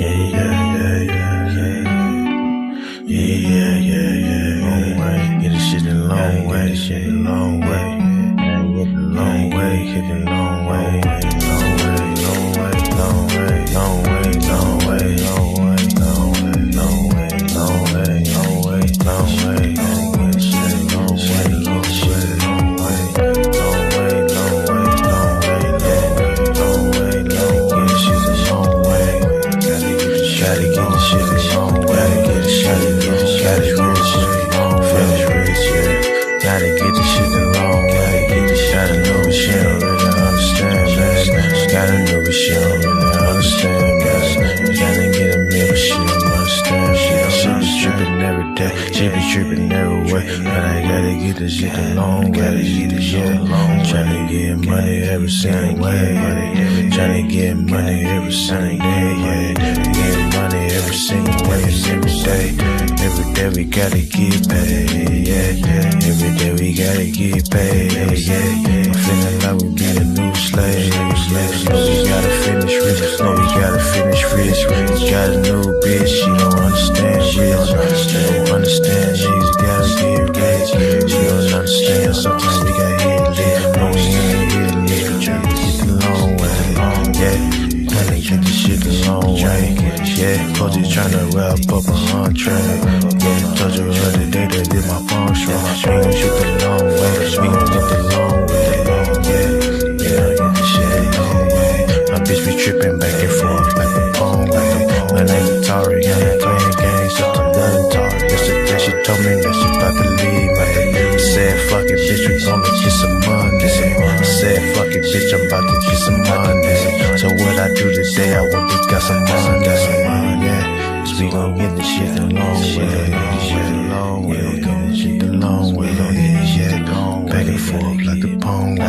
Long way, get this shit a long way, shit a long way. Long way, hit it long way, long way, long way, long way, long way, long way, long way, long way, long way, long way, long way, long way, long way, shit long way, long way, long way, long way, long way, long way, long way, long way, shit a long way. Gotta get the shit a long way, get the shit a long way, finish rich, yeah. Gotta get the shit a long way, get the shot of no shit, don't really understand, man. Gotta know the shit, don't really understand, man. Gotta get a meal, shit, don't understand, shit. Shit be trippin' every day, shit be trippin' every way. But I gotta get the shit a long way, gotta get the shit a long way. Tryna get money every single way, tryna get money every single day, yeah. Get money every single way, every day. Every day we gotta get paid, yeah. Every day we gotta get paid, yeah. I'm feeling like we be a new slave. No, we gotta finish rich. No, we gotta finish rich. Got a new bitch, she don't understand. She don't understand. She's gotta get rich. She don't understand. Sometimes we gotta hit lit. No, we ain't hit lit. Tryna get the long way, yeah. Tryna get the shit the long way, yeah. Coach is tryna wrap up a entree, yeah. Told you the other day that did my phone show. We gon' shoot the long way, we gon' get the long way, yeah. Yeah, get the shit the long way. My bitch be trippin' back and forth like a phone way. My name is Tori, I ain't playing games, so I'm done Tori. Yesterday she told me that she about to leave, man. Said fuck it, bitch, we gonna get some money. Said fuck it, bitch, I'm about to get some money. So what I do today, I want to got some money, yeah. Cause we gon' get the shit the long way, long way, we gon' get shit the long way, yeah. Back and forth like the pong way,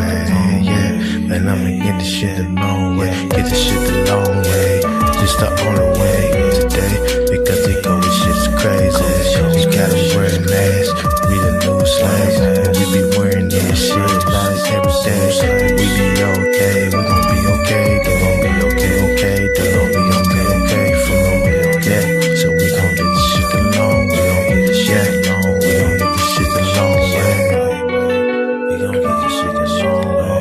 yeah. Man, I'ma get the shit the long way, get the shit the long way. Just the only way today, because they go with shit's crazy. We gotta wear a mask, we the new slaves, and we be wearing this shit like every day. We be okay, we gon' be okay, they gon' be okay, they gon' be okay for me, yeah. So we gon' get the shit the long way, we gon' get the shit the long way, we gon' get the shit the long way, we gon' get the shit the long way,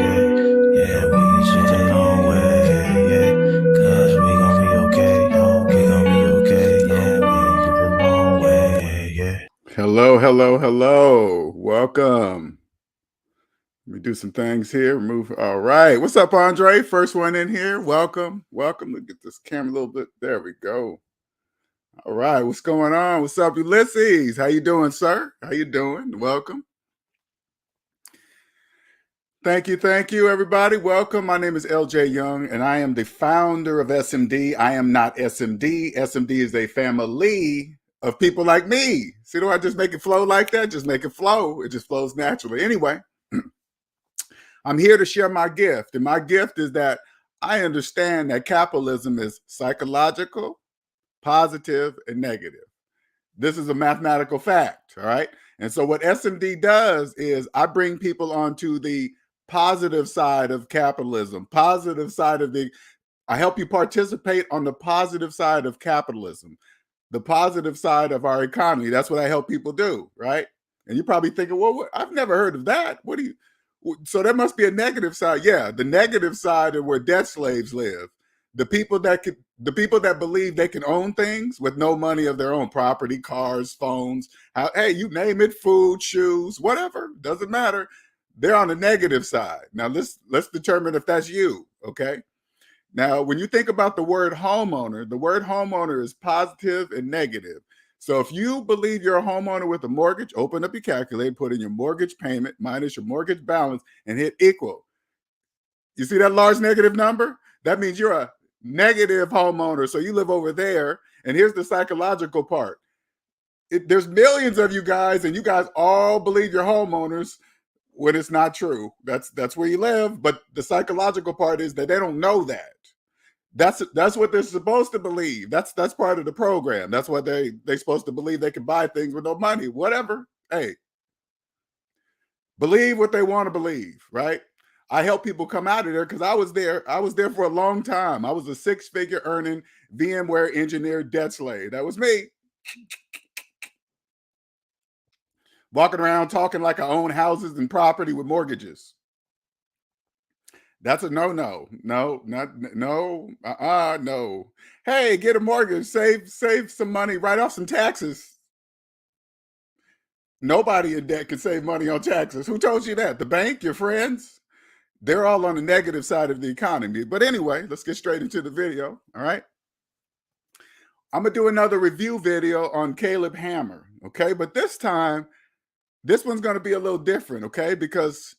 yeah, yeah, we get the shit the long way, yeah, cause we gon' be okay, we gon' be okay, yeah, we gon' get the long way, yeah. Hello, hello, hello. Welcome. Let me do some things here. Remove. All right. What's up, Andre? First one in here. Welcome. Welcome. Look at this camera a little bit. There we go. All right. What's going on? What's up, Ulysses? How you doing, sir? How you doing? Welcome. Thank you, everybody. Welcome. My name is LJ Young, and I am the founder of SMD. I am not SMD. SMD is a family of people like me. See, do I just make it flow like that? Just make it flow. It just flows naturally. Anyway, I'm here to share my gift. And my gift is that I understand that capitalism is psychological, positive, and negative. This is a mathematical fact, all right? And so what SMD does is I bring people onto the positive side of capitalism, positive side of I help you participate on the positive side of capitalism, the positive side of our economy. That's what I help people do, right? And you're probably thinking, well, I've never heard of that. What do you? So there must be a negative side. Yeah, the negative side of where debt slaves live. The people that believe they can own things with no money of their own, property, cars, phones, hey, you name it, food, shoes, whatever, doesn't matter. They're on the negative side. Now let's determine if that's you, okay? Now, when you think about the word homeowner is positive and negative. So if you believe you're a homeowner with a mortgage, open up your calculator, put in your mortgage payment minus your mortgage balance and hit equal. You see that large negative number? That means you're a negative homeowner. So you live over there. And here's the psychological part. There's millions of you guys, and you guys all believe you're homeowners when it's not true. That's where you live. But the psychological part is that they don't know that. That's what they're supposed to believe. That's part of the program. That's what they're supposed to believe. They can buy things with no money, whatever. Hey, believe what they want to believe, right? I help people come out of there because I was there. I was there for a long time. I was a six-figure earning VMware engineer debt slave. That was me. Walking around talking like I own houses and property with mortgages. That's a no. No, not no. No. Hey, get a mortgage, save some money, write off some taxes. Nobody in debt can save money on taxes. Who told you that? The bank, your friends? They're all on the negative side of the economy. But anyway, let's get straight into the video. All right. I'm going to do another review video on Caleb Hammer. Okay. But this time, this one's going to be a little different. Okay. Because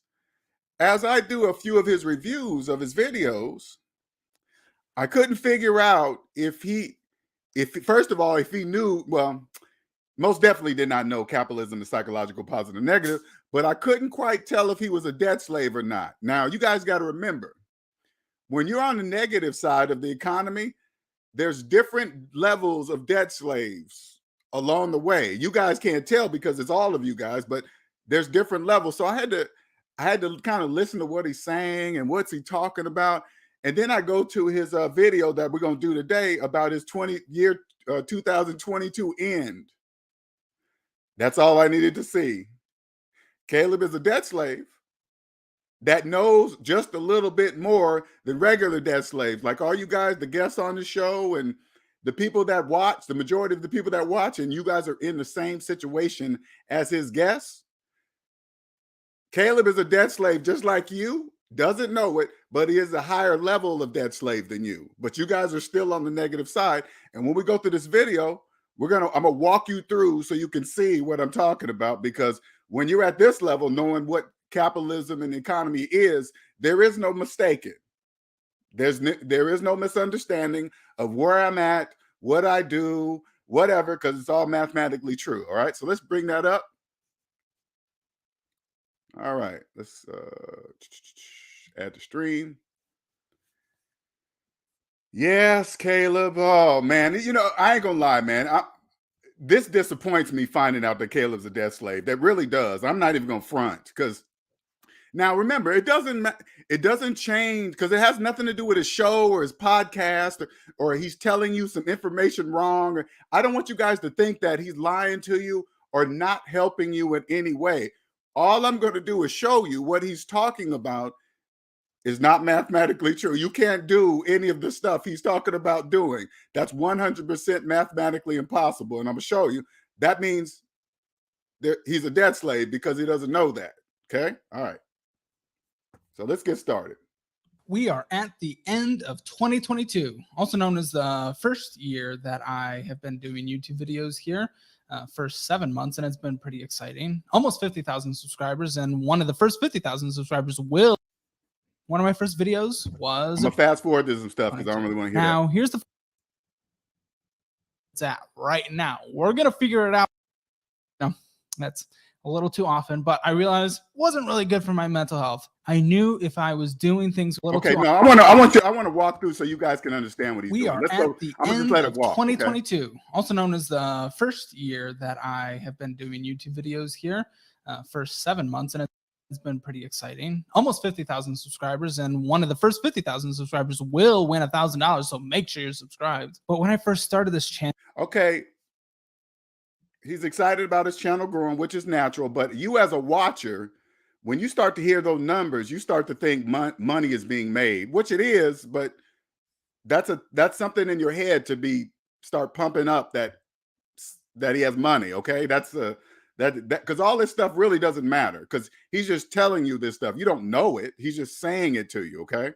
as I do a few of his reviews of his videos, I couldn't figure out if first of all, if he knew, well, most definitely did not know capitalism is psychological positive and negative, but I couldn't quite tell if he was a debt slave or not. Now, you guys got to remember, when you're on the negative side of the economy, there's different levels of debt slaves along the way. You guys can't tell because it's all of you guys, but there's different levels. So I had to kind of listen to what he's saying and what's he talking about. And then I go to his video that we're going to do today about his 2022 end. That's all I needed to see. Caleb is a debt slave that knows just a little bit more than regular debt slaves. Like all you guys, the guests on the show and the people that watch, the majority of the people that watch, and you guys are in the same situation as his guests. Caleb is a debt slave just like you, doesn't know it, but he is a higher level of debt slave than you. But you guys are still on the negative side. And when we go through this video, I'm gonna walk you through so you can see what I'm talking about, because when you're at this level, knowing what capitalism and economy is, there is no mistaking. There is no misunderstanding of where I'm at, what I do, whatever, because it's all mathematically true. All right, so let's bring that up. All right, let's add the stream. Yes, Caleb. Oh man, you know, I ain't gonna lie, man. This disappoints me finding out that Caleb's a debt slave. That really does. I'm not even gonna front, because now remember, it doesn't change, because it has nothing to do with his show or his podcast or he's telling you some information wrong. I don't want you guys to think that he's lying to you or not helping you in any way. All I'm going to do is show you what he's talking about is not mathematically true. You can't do any of the stuff he's talking about doing. That's 100% mathematically impossible. And I'm going to show you. That means that he's a debt slave because he doesn't know that. Okay? All right. So let's get started. We are at the end of 2022, also known as the first year that I have been doing YouTube videos here. First 7 months, and it's been pretty exciting. Almost 50,000 subscribers, and one of the first 50,000 subscribers will. One of my first videos was. I'm gonna fast forward to some stuff because I don't really want to hear now, that. Here's the. It's at right now. We're gonna figure it out. No, that's a little too often, but I realized it wasn't really good for my mental health. I knew if I was doing things a little too often. I want to walk through so you guys can understand what he's doing. We are at the end of 2022, also known as the first year that I have been doing YouTube videos here. First 7 months, and it's been pretty exciting. Almost 50,000 subscribers, and one of the first 50,000 subscribers will win $1,000. So make sure you're subscribed. But when I first started this channel, okay. He's excited about his channel growing, which is natural. But you as a watcher, when you start to hear those numbers, you start to think money is being made, which it is. But that's something in your head to start pumping up that he has money. Okay, that's because all this stuff really doesn't matter, because he's just telling you this stuff. You don't know it. He's just saying it to you. Okay.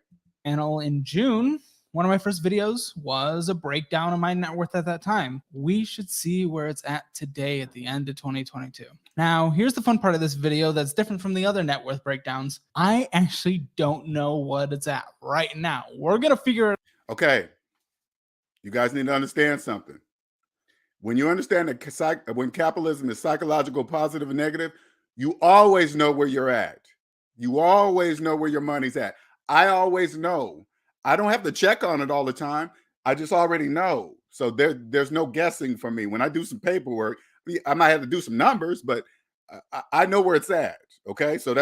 And in June, one of my first videos was a breakdown of my net worth at that time. We should see where it's at today at the end of 2022. Now, here's the fun part of this video that's different from the other net worth breakdowns. I actually don't know what it's at right now. We're going to figure it out. Okay. You guys need to understand something. When you understand that when capitalism is psychological, positive and negative, you always know where you're at. You always know where your money's at. I always know. I don't have to check on it all the time. I just already know. So there's no guessing for me. When I do some paperwork, I might have to do some numbers, but I know where it's at. Okay. So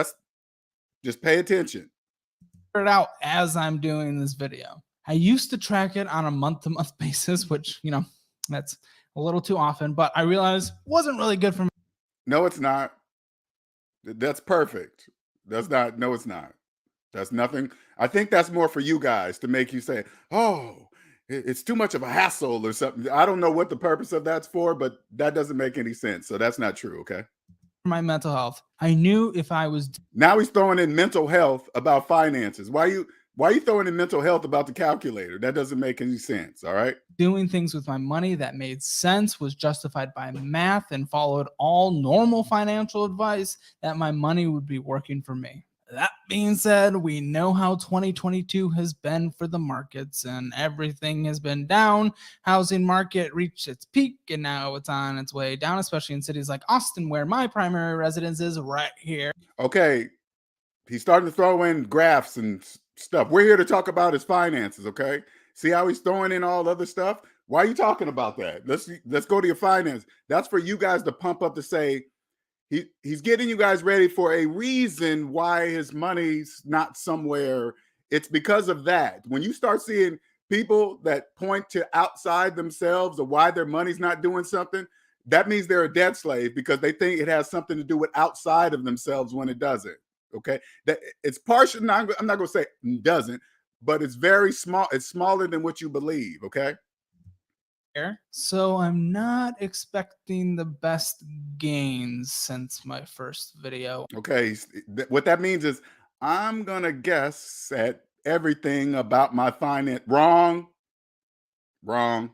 just pay attention. it out as I'm doing this video. I used to track it on a month-to-month basis, which, you know, that's a little too often, but I realized wasn't really good for me. No, it's not. That's perfect. That's not, no, it's not. That's nothing. I think that's more for you guys to make you say, oh, it's too much of a hassle or something. I don't know what the purpose of that's for, but that doesn't make any sense. So that's not true, okay? My mental health. I knew if I was Now he's throwing in mental health about finances. Why are you throwing in mental health about the calculator? That doesn't make any sense, all right? doing things with my money that made sense, was justified by math, and followed all normal financial advice, that my money would be working for me. That being said, we know how 2022 has been for the markets, and everything has been down. Housing market reached its peak and now it's on its way down, especially in cities like Austin, where my primary residence is right here. Okay, he's starting to throw in graphs and stuff. We're here to talk about his finances, okay? See how he's throwing in all other stuff? Why are you talking about that? Let's go to your finance. That's for you guys to pump up to say he's getting you guys ready for a reason why his money's not somewhere. It's because of that. When you start seeing people that point to outside themselves or why their money's not doing something, that means they're a debt slave because they think it has something to do with outside of themselves when it doesn't. Okay, that it's partial. I'm not going to say it doesn't, but it's very small. It's smaller than what you believe. Okay. So I'm not expecting the best gains since my first video. Okay. What that means is I'm going to guess at everything about my finance. Wrong. Wrong.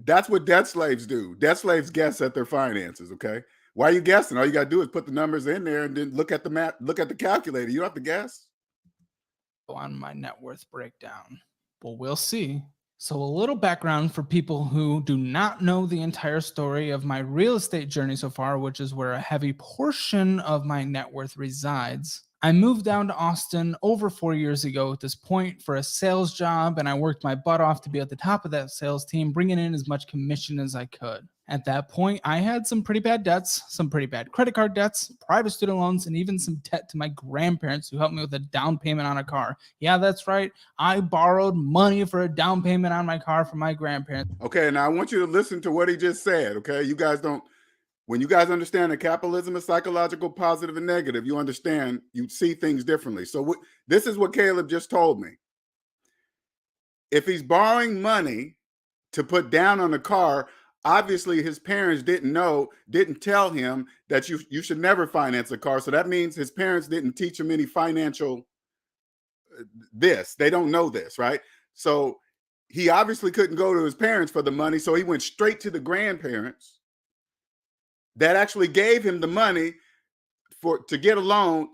That's what debt slaves do. Debt slaves guess at their finances. Okay. Why are you guessing? All you got to do is put the numbers in there and then look at the map, look at the calculator. You don't have to guess. On my net worth breakdown. Well, we'll see. So a little background for people who do not know the entire story of my real estate journey so far, which is where a heavy portion of my net worth resides. I moved down to Austin over 4 years ago at this point for a sales job, and I worked my butt off to be at the top of that sales team, bringing in as much commission as I could. At that point, I had some pretty bad debts, some pretty bad credit card debts, private student loans, and even some debt to my grandparents who helped me with a down payment on a car. Yeah, that's right. I borrowed money for a down payment on my car from my grandparents. Okay, now I want you to listen to what he just said, okay? You guys don't, when you guys understand that capitalism is psychological, positive and negative, you understand, you see things differently. So this is what Caleb just told me. If he's borrowing money to put down on a car, obviously his parents didn't tell him that you should never finance a car. So that means his parents didn't teach him any financial they don't know this, right? So he obviously couldn't go to his parents for the money. So he went straight to the grandparents that actually gave him the money to get a loan.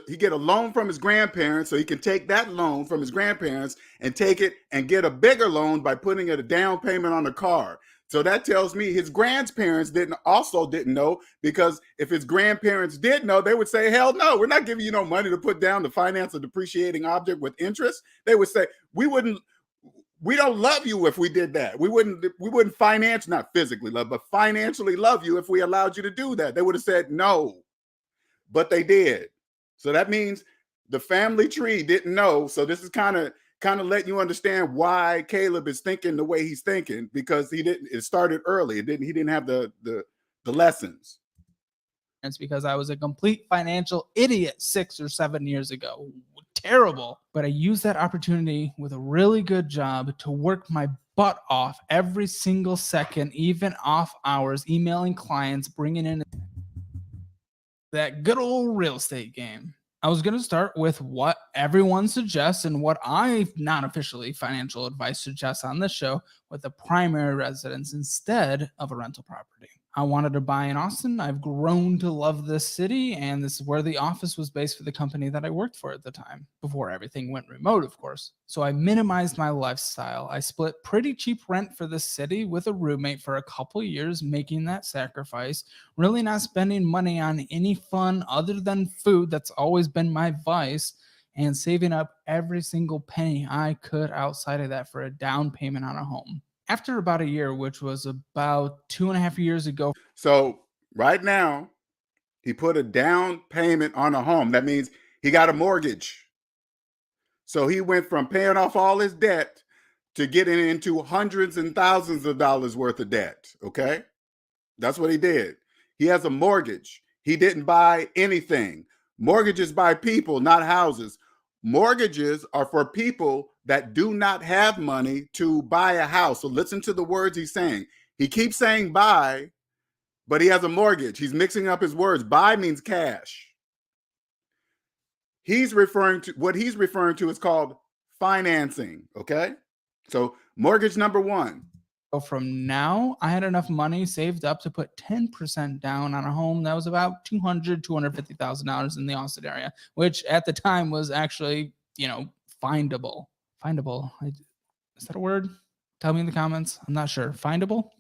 He get a loan from his grandparents, so he can take that loan from his grandparents and take it and get a bigger loan by putting a down payment on the car. So that tells me his grandparents didn't know, because if his grandparents did know, they would say, hell no, we're not giving you no money to put down to finance a depreciating object with interest. They would say, we don't love you if we did that. We wouldn't finance, not physically love, but financially love you if we allowed you to do that. They would have said no, but they did. So that means the family tree didn't know. So this is kind of letting you understand why Caleb is thinking the way he's thinking, because it started early. He didn't have the lessons. It's because I was a complete financial idiot 6 or 7 years ago. Terrible. But I used that opportunity with a really good job to work my butt off every single second, even off hours, emailing clients, bringing in that good old real estate game. I was going to start with what everyone suggests and what I, not officially financial advice, suggest on this show, with a primary residence instead of a rental property. I wanted to buy in Austin. I've grown to love this city, and this is where the office was based for the company that I worked for at the time, before everything went remote, of course. So I minimized my lifestyle. I split pretty cheap rent for this city with a roommate for a couple years, making that sacrifice, really not spending money on any fun other than food. That's always been my vice, and saving up every single penny I could outside of that for a down payment on a home. After about a year, which was about 2.5 years ago. So right now, he put a down payment on a home. That means he got a mortgage. So he went from paying off all his debt to getting into hundreds and thousands of dollars worth of debt. Okay. That's what he did. He has a mortgage. He didn't buy anything. Mortgages buy people, not houses. Mortgages are for people that do not have money to buy a house. So listen to the words he's saying. He keeps saying buy, but he has a mortgage. He's mixing up his words. Buy means cash. What he's referring to is called financing. Okay. So mortgage number one. So from now, I had enough money saved up to put 10% down on a home that was about $250,000 in the Austin area, which at the time was actually, findable. Findable. Is that a word? Tell me in the comments. I'm not sure. Findable?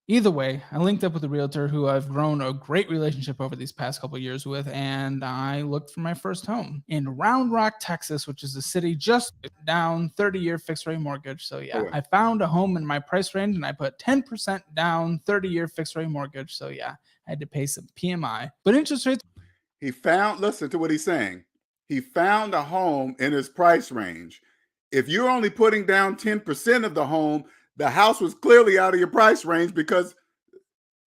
Either way, I linked up with a realtor who I've grown a great relationship over these past couple of years with, and I looked for my first home in Round Rock, Texas, which is a city just down, 30-year fixed rate mortgage. So yeah, I found a home in my price range and I put 10% down, 30-year fixed rate mortgage. So yeah, I had to pay some PMI, but interest rates. Listen to what he's saying. He found a home in his price range. If you're only putting down 10% of the home, the house was clearly out of your price range because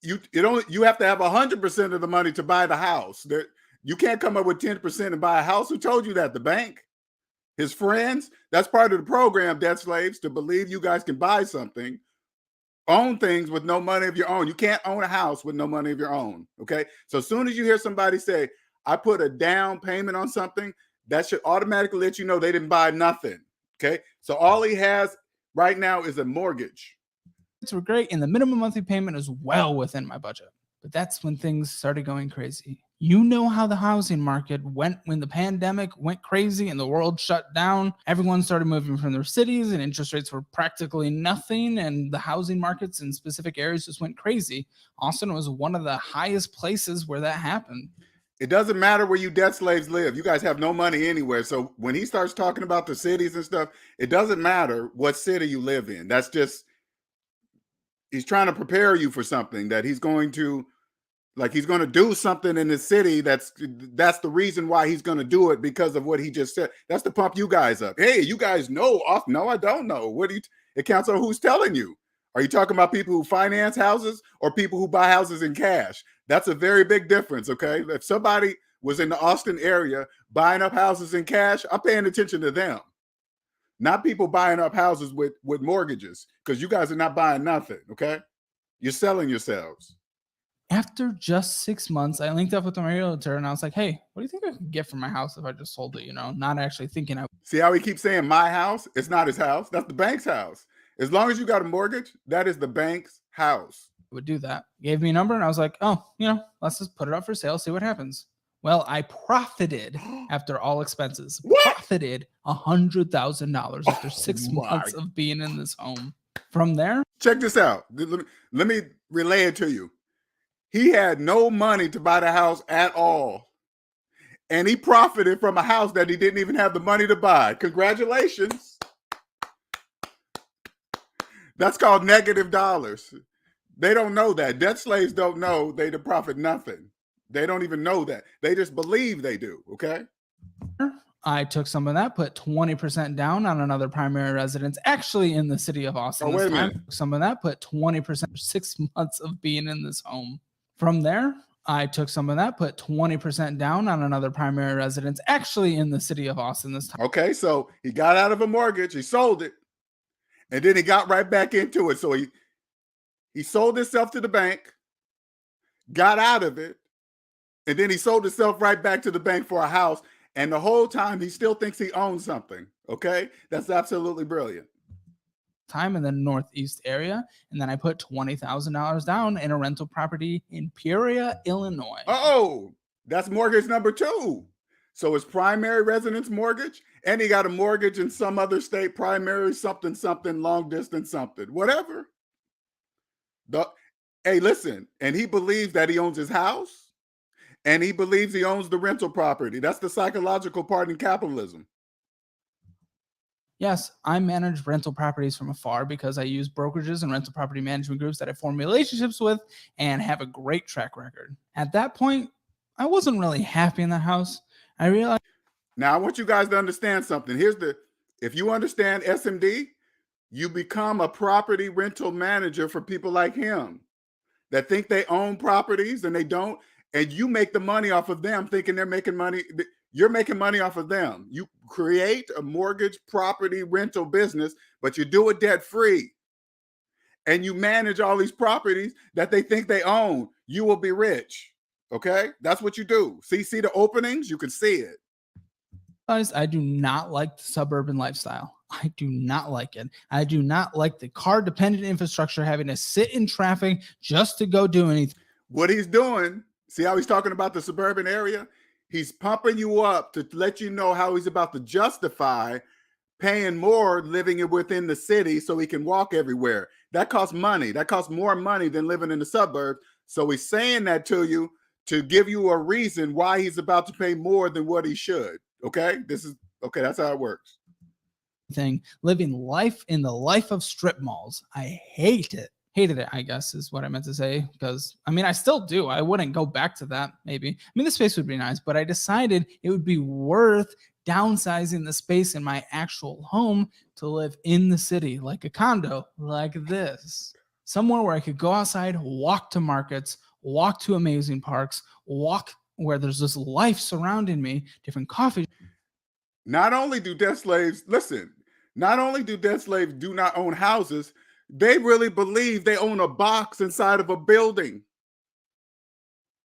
you have to have 100% of the money to buy the house. You can't come up with 10% and buy a house. Who told you that? The bank? His friends? That's part of the program, debt slaves, to believe you guys can buy something, own things with no money of your own. You can't own a house with no money of your own. Okay. So as soon as you hear somebody say, I put a down payment on something, that should automatically let you know they didn't buy nothing. Okay. So all he has right now is a mortgage. Were great, and the minimum monthly payment is well within my budget. But that's when things started going crazy. You know how the housing market went when the pandemic went crazy and the world shut down. Everyone started moving from their cities and interest rates were practically nothing, and the housing markets in specific areas just went crazy. Austin was one of the highest places where that happened. It doesn't matter where you debt slaves live. You guys have no money anywhere. So when he starts talking about the cities and stuff, it doesn't matter what city you live in. That's just, he's trying to prepare you for something that he's going to do something in the city. That's the reason why he's going to do it, because of what he just said. That's to pump you guys up. Hey, you guys know. No, I don't know. It counts on who's telling you. Are you talking about people who finance houses or people who buy houses in cash? That's a very big difference, okay? If somebody was in the Austin area buying up houses in cash, I'm paying attention to them. Not people buying up houses with mortgages, because you guys are not buying nothing, okay? You're selling yourselves. After just 6 months, I linked up with my realtor and I was like, hey, what do you think I could get for my house if I just sold it, not actually thinking. See how he keeps saying my house? It's not his house. That's the bank's house. As long as you got a mortgage, that is the bank's house. Would do that. Gave me a number and I was like, oh, let's just put it up for sale, see what happens. Well, I profited after all expenses. What? Profited $100,000 after 6 months of being in this home. From there, check this out. Let me relay it to you. He had no money to buy the house at all. And he profited from a house that he didn't even have the money to buy. Congratulations. That's called negative dollars. They don't know that. Debt slaves don't know they to profit nothing. They don't even know that. They just believe they do, okay? I took some of that, put 20% down on another primary residence, actually in the city of Austin. Oh, wait a minute. Some of that, put 20%, 6 months of being in this home. From there, I took some of that, put 20% down on another primary residence, actually in the city of Austin this time. Okay, so he got out of a mortgage, he sold it, and then he got right back into it. So he sold himself to the bank, got out of it, and then he sold himself right back to the bank for a house. And the whole time he still thinks he owns something. Okay, that's absolutely brilliant. Time in the Northeast area, and then I put $20,000 down in a rental property in Peoria, Illinois. Oh, that's mortgage number 2. So it's primary residence mortgage, and he got a mortgage in some other state, primary something, long distance something, whatever. Hey, listen, and he believes that he owns his house, and he believes he owns the rental property. That's the psychological part in capitalism. Yes, I manage rental properties from afar because I use brokerages and rental property management groups that I form relationships with and have a great track record. At that point, I wasn't really happy in the house. I realized Now, I want you guys to understand something. If you understand SMD, you become a property rental manager for people like him that think they own properties and they don't, and you make the money off of them thinking they're making money. You're making money off of them. You create a mortgage property rental business, but you do it debt free. And you manage all these properties that they think they own. You will be rich. Okay? That's what you do. See the openings? You can see it. Guys, I do not like the suburban lifestyle. I do not like it. I do not like the car dependent infrastructure, having to sit in traffic just to go do anything. What he's doing, see how he's talking about the suburban area? He's pumping you up to let you know how he's about to justify paying more living within the city so he can walk everywhere. That costs money. That costs more money than living in the suburbs. So he's saying that to you to give you a reason why he's about to pay more than what he should. Okay? That's how it works. Living life in the life of strip malls. I hate it. Hated it, I guess, is what I meant to say. Because, I mean, I still do. I wouldn't go back to that, maybe. I mean, the space would be nice, but I decided it would be worth downsizing the space in my actual home to live in the city, like a condo, like this. Somewhere where I could go outside, walk to markets, walk to amazing parks, walk where there's this life surrounding me, different coffee. Not only do debt slaves, listen, not only do debt slaves do not own houses, they really believe they own a box inside of a building.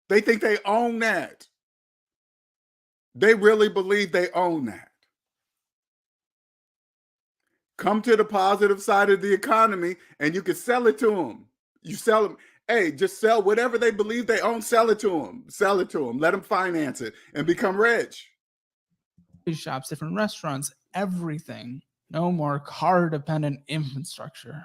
They think they own that. They really believe they own that. Come to the positive side of the economy and you can sell it to them. You sell them. Hey, just sell whatever they believe they own. Sell it to them. Sell it to them. Let them finance it and become rich. Shops, different restaurants, everything. No more car dependent infrastructure.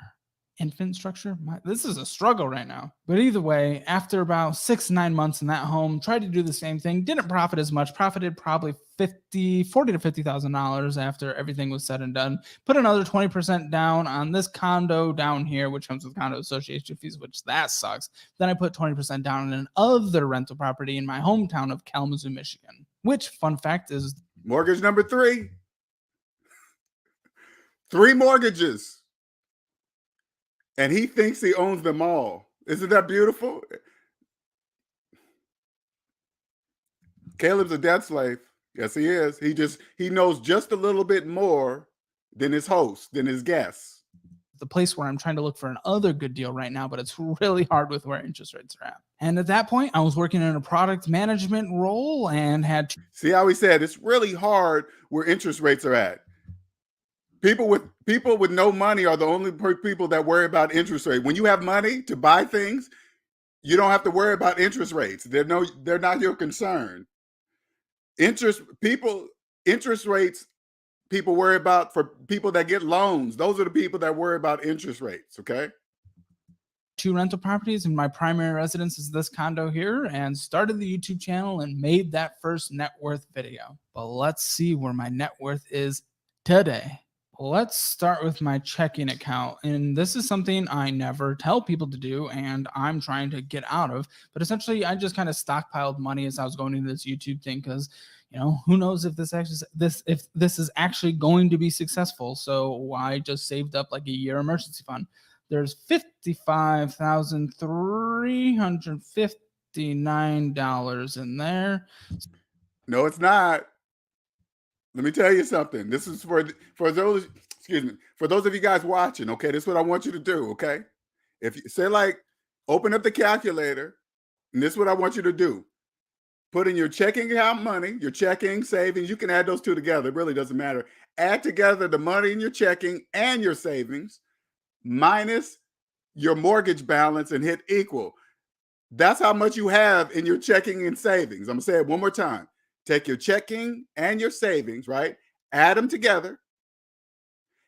This is a struggle right now. But either way, after about 6 to 9 months in that home, tried to do the same thing, didn't profit as much, profited probably $40,000 to $50,000 after everything was said and done. Put another 20% down on this condo down here, which comes with condo association fees, which that sucks. Then I put 20% down on another rental property in my hometown of Kalamazoo, Michigan, which, fun fact, is mortgage number 3. 3 mortgages. And he thinks he owns them all. Isn't that beautiful? Caleb's a debt slave. Yes, he is. He knows just a little bit more than his host, than his guests. The place where I'm trying to look for another good deal right now, but it's really hard with where interest rates are at. And at that point, I was working in a product management role and had... See how he said it's really hard where interest rates are at. People with no money are the only people that worry about interest rate. When you have money to buy things, you don't have to worry about interest rates. They're not your concern. Interest rates people worry about for people that get loans. Those are the people that worry about interest rates, okay? 2 rental properties, and my primary residence is this condo here, and started the YouTube channel and made that first net worth video. But let's see where my net worth is today. Let's start with my checking account. And this is something I never tell people to do and I'm trying to get out of. But essentially, I just kind of stockpiled money as I was going into this YouTube thing because, you know, who knows if this is actually going to be successful. So I just saved up like a year emergency fund. There's $55,359 in there. No, it's not. Let me tell you something. This is for those, for those of you guys watching, okay? This is what I want you to do, okay? If you say, like, open up the calculator, and this is what I want you to do. Put in your checking account money, your checking, savings. You can add those two together. It really doesn't matter. Add together the money in your checking and your savings minus your mortgage balance and hit equal. That's how much you have in your checking and savings. I'm going to say it one more time. Take your checking and your savings, right? Add them together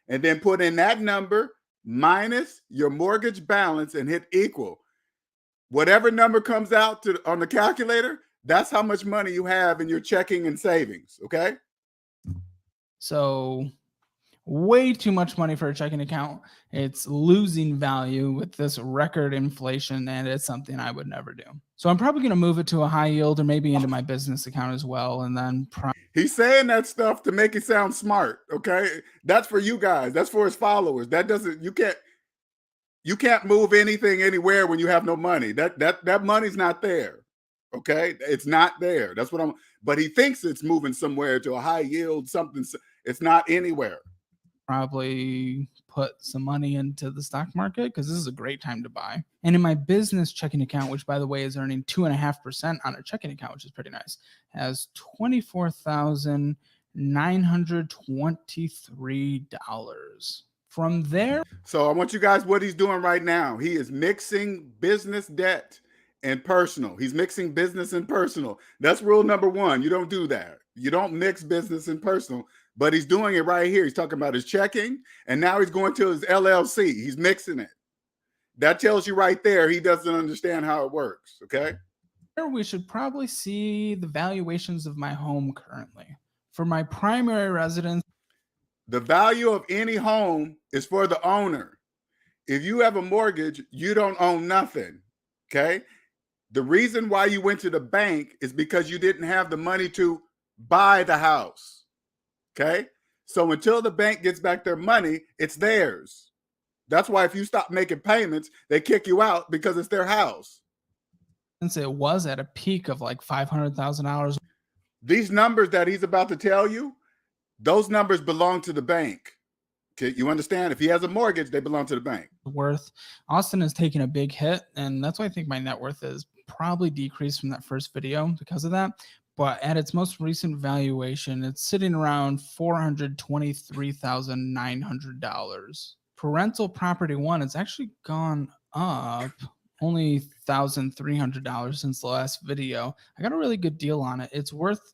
and then put in that number minus your mortgage balance and hit equal. Whatever number comes out on the calculator, that's how much money you have in your checking and savings, okay? So Way too much money for a checking account. It's losing value with this record inflation, and it's something I would never do. So I'm probably going to move it to a high yield or maybe into my business account as well. And then he's saying that stuff to make it sound smart. Okay. That's for you guys. That's for his followers. That doesn't, you can't move anything anywhere when you have no money. That money's not there. Okay. It's not there. That's what but he thinks it's moving somewhere to a high yield, something. It's not anywhere. Probably put some money into the stock market because this is a great time to buy. And in my business checking account, which by the way is earning 2.5% on a checking account, which is pretty nice, has $24,923. From there, so I want you guys, what he's doing right now, he is mixing business debt and personal. He's mixing business and personal. That's rule number one. You don't do that. You don't mix business and personal. But he's doing it right here. He's talking about his checking, and now he's going to his LLC. He's mixing it. That tells you right there he doesn't understand how it works, okay? We should probably see the valuations of my home currently. For my primary residence, the value of any home is for the owner. If you have a mortgage, you don't own nothing, okay? The reason why you went to the bank is because you didn't have the money to buy the house. Okay, so until the bank gets back their money, it's theirs. That's why if you stop making payments, they kick you out because it's their house. Since it was at a peak of like $500,000. These numbers that he's about to tell you, those numbers belong to the bank. Okay, you understand? If he has a mortgage, they belong to the bank. Worth. Austin is taking a big hit, and that's why I think my net worth is probably decreased from that first video because of that. But at its most recent valuation, it's sitting around $423,900. For rental property one, it's actually gone up only $1,300 since the last video. I got a really good deal on it. It's worth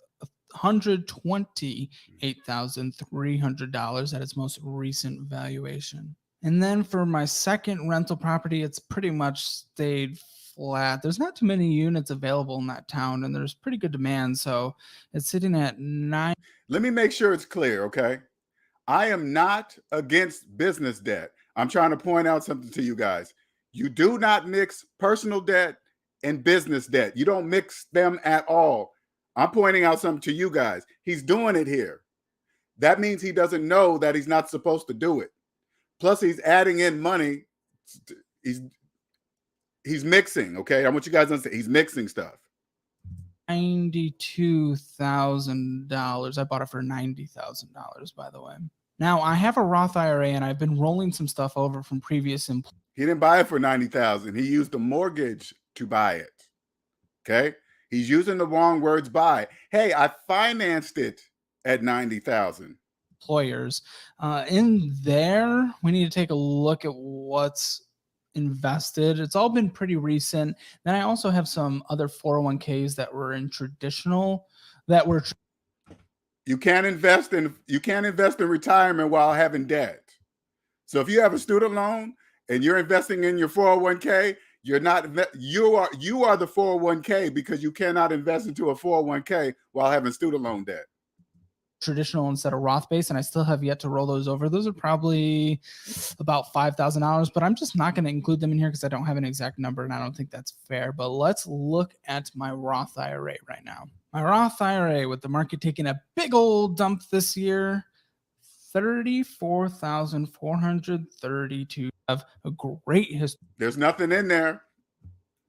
$128,300 at its most recent valuation. And then for my second rental property, it's pretty much stayed flat. There's not too many units available in that town, and there's pretty good demand. So it's sitting at 9. Let me make sure it's clear, okay? I am not against business debt. I'm trying to point out something to you guys. You do not mix personal debt and business debt. You don't mix them at all. I'm pointing out something to you guys. He's doing it here. That means he doesn't know that he's not supposed to do it. Plus, he's adding in money. He's mixing, okay? I want you guys to understand. He's mixing stuff. $92,000. I bought it for $90,000, by the way. Now, I have a Roth IRA, and I've been rolling some stuff over from previous employees. He didn't buy it for $90,000. He used the mortgage to buy it, okay? He's using the wrong words, buy. Hey, I financed it at $90,000. Employers. In there, we need to take a look at what's invested. It's all been pretty recent. Then I also have some other 401ks that were in traditional that were. You can't invest in retirement while having debt. So if you have a student loan and you're investing in your 401k, you are the 401k because you cannot invest into a 401k while having student loan debt. Traditional instead of Roth based, and I still have yet to roll those over. Those are probably about $5,000, but I'm just not going to include them in here because I don't have an exact number and I don't think that's fair. But let's look at my Roth IRA right now. My Roth IRA, with the market taking a big old dump this year, $34,432. Have a great history. There's nothing in there.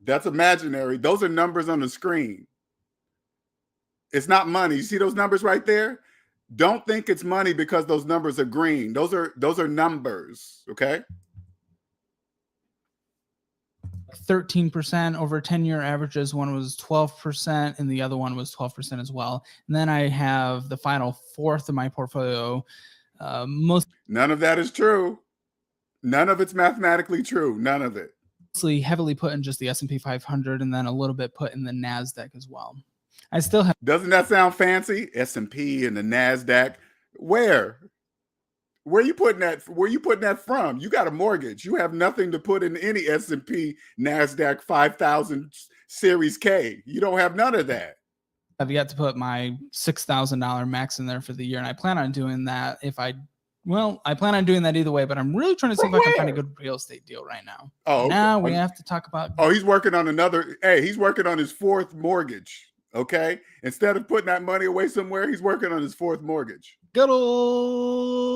That's imaginary. Those are numbers on the screen. It's not money. You see those numbers right there? Don't think it's money because those numbers are green. Those are numbers, okay? 13% over 10-year averages. One was 12%, and the other one was 12% as well. And then I have the final fourth of my portfolio. None of that is true. None of it's mathematically true. None of it. Mostly heavily put in just the S&P 500, and then a little bit put in the NASDAQ as well. I still have. Doesn't that sound fancy? S&P and the NASDAQ. Where are you putting that? Where are you putting that from? You got a mortgage. You have nothing to put in any S&P, NASDAQ 5000 Series K. You don't have none of that. I've yet to put my $6,000 max in there for the year, and I plan on doing that if I Well, I plan on doing that either way, but I'm really trying to see if I can find a good real estate deal right now. Oh, okay. Now we have to talk about. Oh, he's working on another. Hey, he's working on his 4th mortgage. Okay. Instead of putting that money away somewhere, he's working on his 4th mortgage. Good old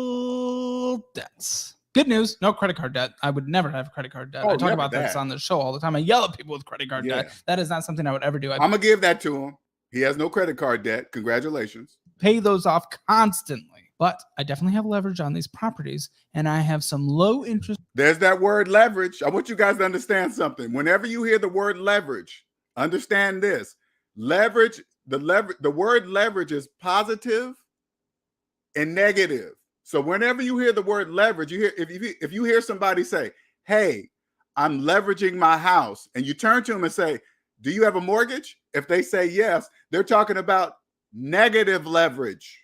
debts. Good news, no credit card debt. I would never have credit card debt. I talk about this on the show all the time. I yell at people with credit card debt. That is not something I would ever do. I'm going to give that to him. He has no credit card debt. Congratulations. Pay those off constantly. But I definitely have leverage on these properties, and I have some low interest. There's that word leverage. I want you guys to understand something. Whenever you hear the word leverage, understand this. Leverage, the word leverage is positive and negative. So whenever you hear the word leverage, you hear if you hear somebody say, "Hey, I'm leveraging my house," and you turn to them and say, "Do you have a mortgage?" If they say yes, they're talking about negative leverage.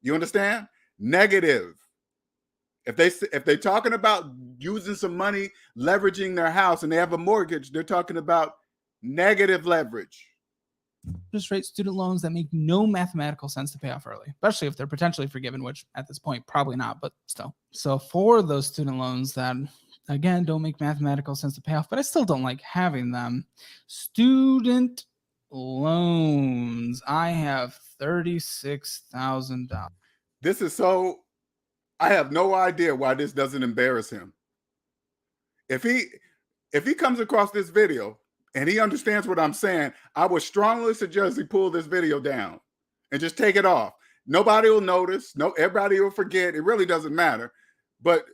You understand? Negative. If they're talking about using some money, leveraging their house, and they have a mortgage, they're talking about negative leverage. Interest rate student loans that make no mathematical sense to pay off early, especially if they're potentially forgiven, which at this point probably not, but still. So for those student loans that, again, don't make mathematical sense to pay off, but I still don't like having them, student loans, I have $36,000. This is so, I have no idea why this doesn't embarrass him. If he comes across this video and he understands what I'm saying, I would strongly suggest he pull this video down and just take it off. Nobody will notice. No, everybody will forget. It really doesn't matter. But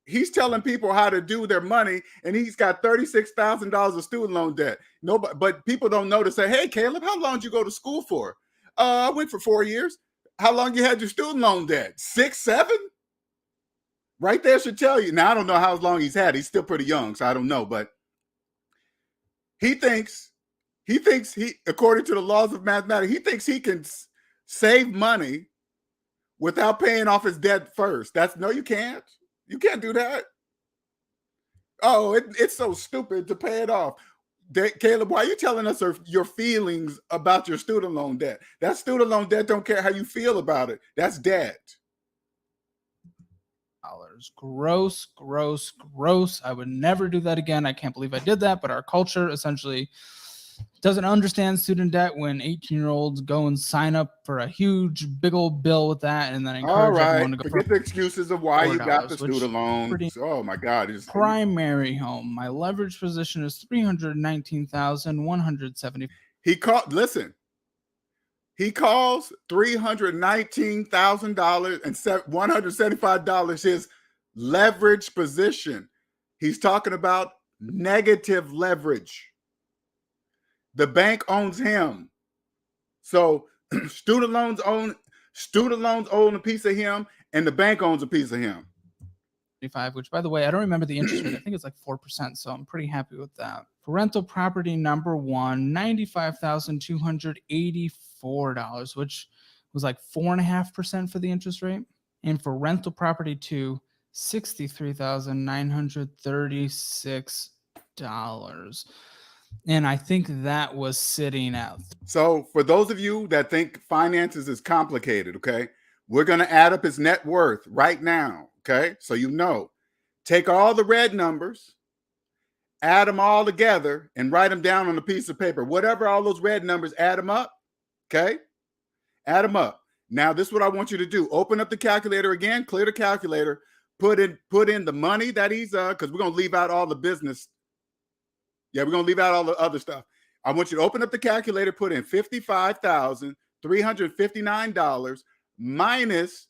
he's telling people how to do their money, and he's got $36,000 of student loan debt. Nobody, but people don't notice. Say, "Hey, Caleb, how long did you go to school for?" I went for 4 years. How long you had your student loan debt? 6, 7? Right there should tell you. Now, I don't know how long he's had. He's still pretty young, so I don't know. But he thinks, according to the laws of mathematics, he thinks he can save money without paying off his debt first. No, you can't. You can't do that. Oh, it's so stupid to pay it off. Caleb, why are you telling us your feelings about your student loan debt? That student loan debt don't care how you feel about it. That's debt. Gross. I would never do that again. I can't believe I did that, but our culture essentially doesn't understand student debt when 18-year-olds go and sign up for a huge, big old bill with that, and then encourage everyone to go. Forget the excuses of why you got the student loan. Oh my God! Primary home. My leverage position is $319,170. He calls $319,000 and $175 his leverage position. He's talking about negative leverage. The bank owns him. So student loans own a piece of him, and the bank owns a piece of him. Which, by the way, I don't remember the interest rate. I think it's like 4%, so I'm pretty happy with that. For rental property number 1, $95,284, which was like 4.5% for the interest rate. And for rental property 2, $63,936. And I think that was sitting at. So for those of you that think finances is complicated, okay, we're going to add up his net worth right now. Okay, so take all the red numbers, add them all together, and write them down on a piece of paper. Whatever all those red numbers, add them up. Okay, add them up. Now, this is what I want you to do. Open up the calculator again, clear the calculator, put in the money that he's because we're gonna leave out all the business. Yeah, we're gonna leave out all the other stuff. I want you to open up the calculator, put in $55,359 minus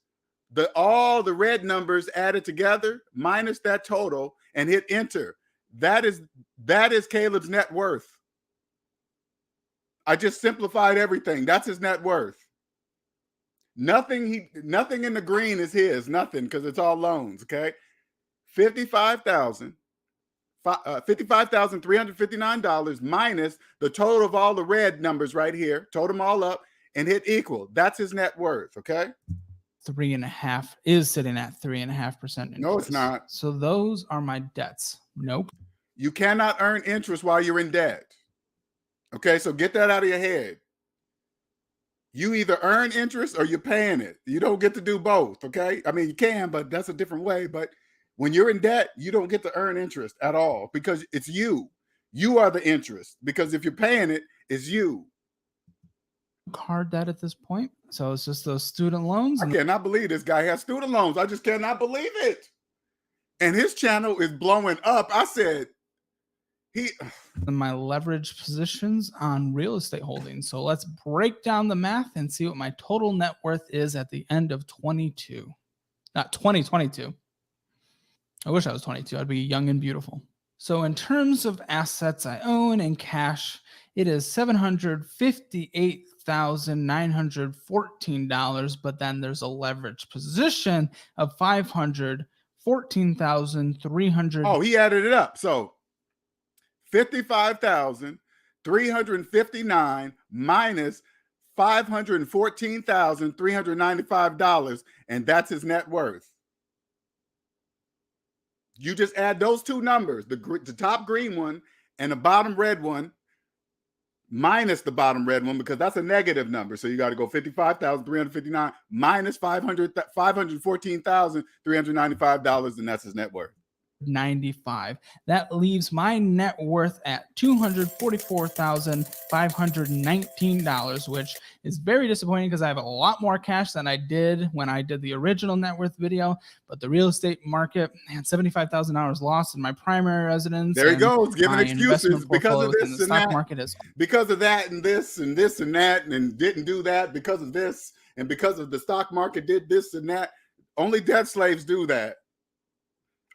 all the red numbers added together, minus that total, and hit enter. That is Caleb's net worth. I just simplified everything. That's his net worth. Nothing in the green is his, nothing, because it's all loans. Okay, $55,359 minus the total of all the red numbers right here. Total them all up and hit equal. That's his net worth. Okay. 3.5 is sitting at 3.5% interest. No, it's not. So those are my debts. Nope. You cannot earn interest while you're in debt. Okay, so get that out of your head. You either earn interest or you're paying it. You don't get to do both, okay? I mean, you can, but that's a different way. But when you're in debt, you don't get to earn interest at all because it's you. You are the interest because if you're paying it, it's you. Card debt at this point. So it's just those student loans. I cannot believe this guy has student loans. I just cannot believe it. And his channel is blowing up. I said, and my leverage positions on real estate holdings. So let's break down the math and see what my total net worth is at the end of 22. Not 2022. I wish I was 22. I'd be young and beautiful. So in terms of assets I own in cash, it is $758,914, but then there's a leverage position of $514,300. Oh, he added it up. So 55,359 minus $514,395, and that's his net worth. You just add those two numbers, the top green one and the bottom red one, minus the bottom red one, because that's a negative number. So you got to go 55,359 minus $514,395, and that's his net worth. 95. That leaves my net worth at $244,519, which is very disappointing because I have a lot more cash than I did when I did the original net worth video. But the real estate market, man, $75,000 lost in my primary residence. There he goes, giving excuses because of this and stock that. Market is because of that and this and this and that, and didn't do that because of this, and because of the stock market did this and that. Only debt slaves do that.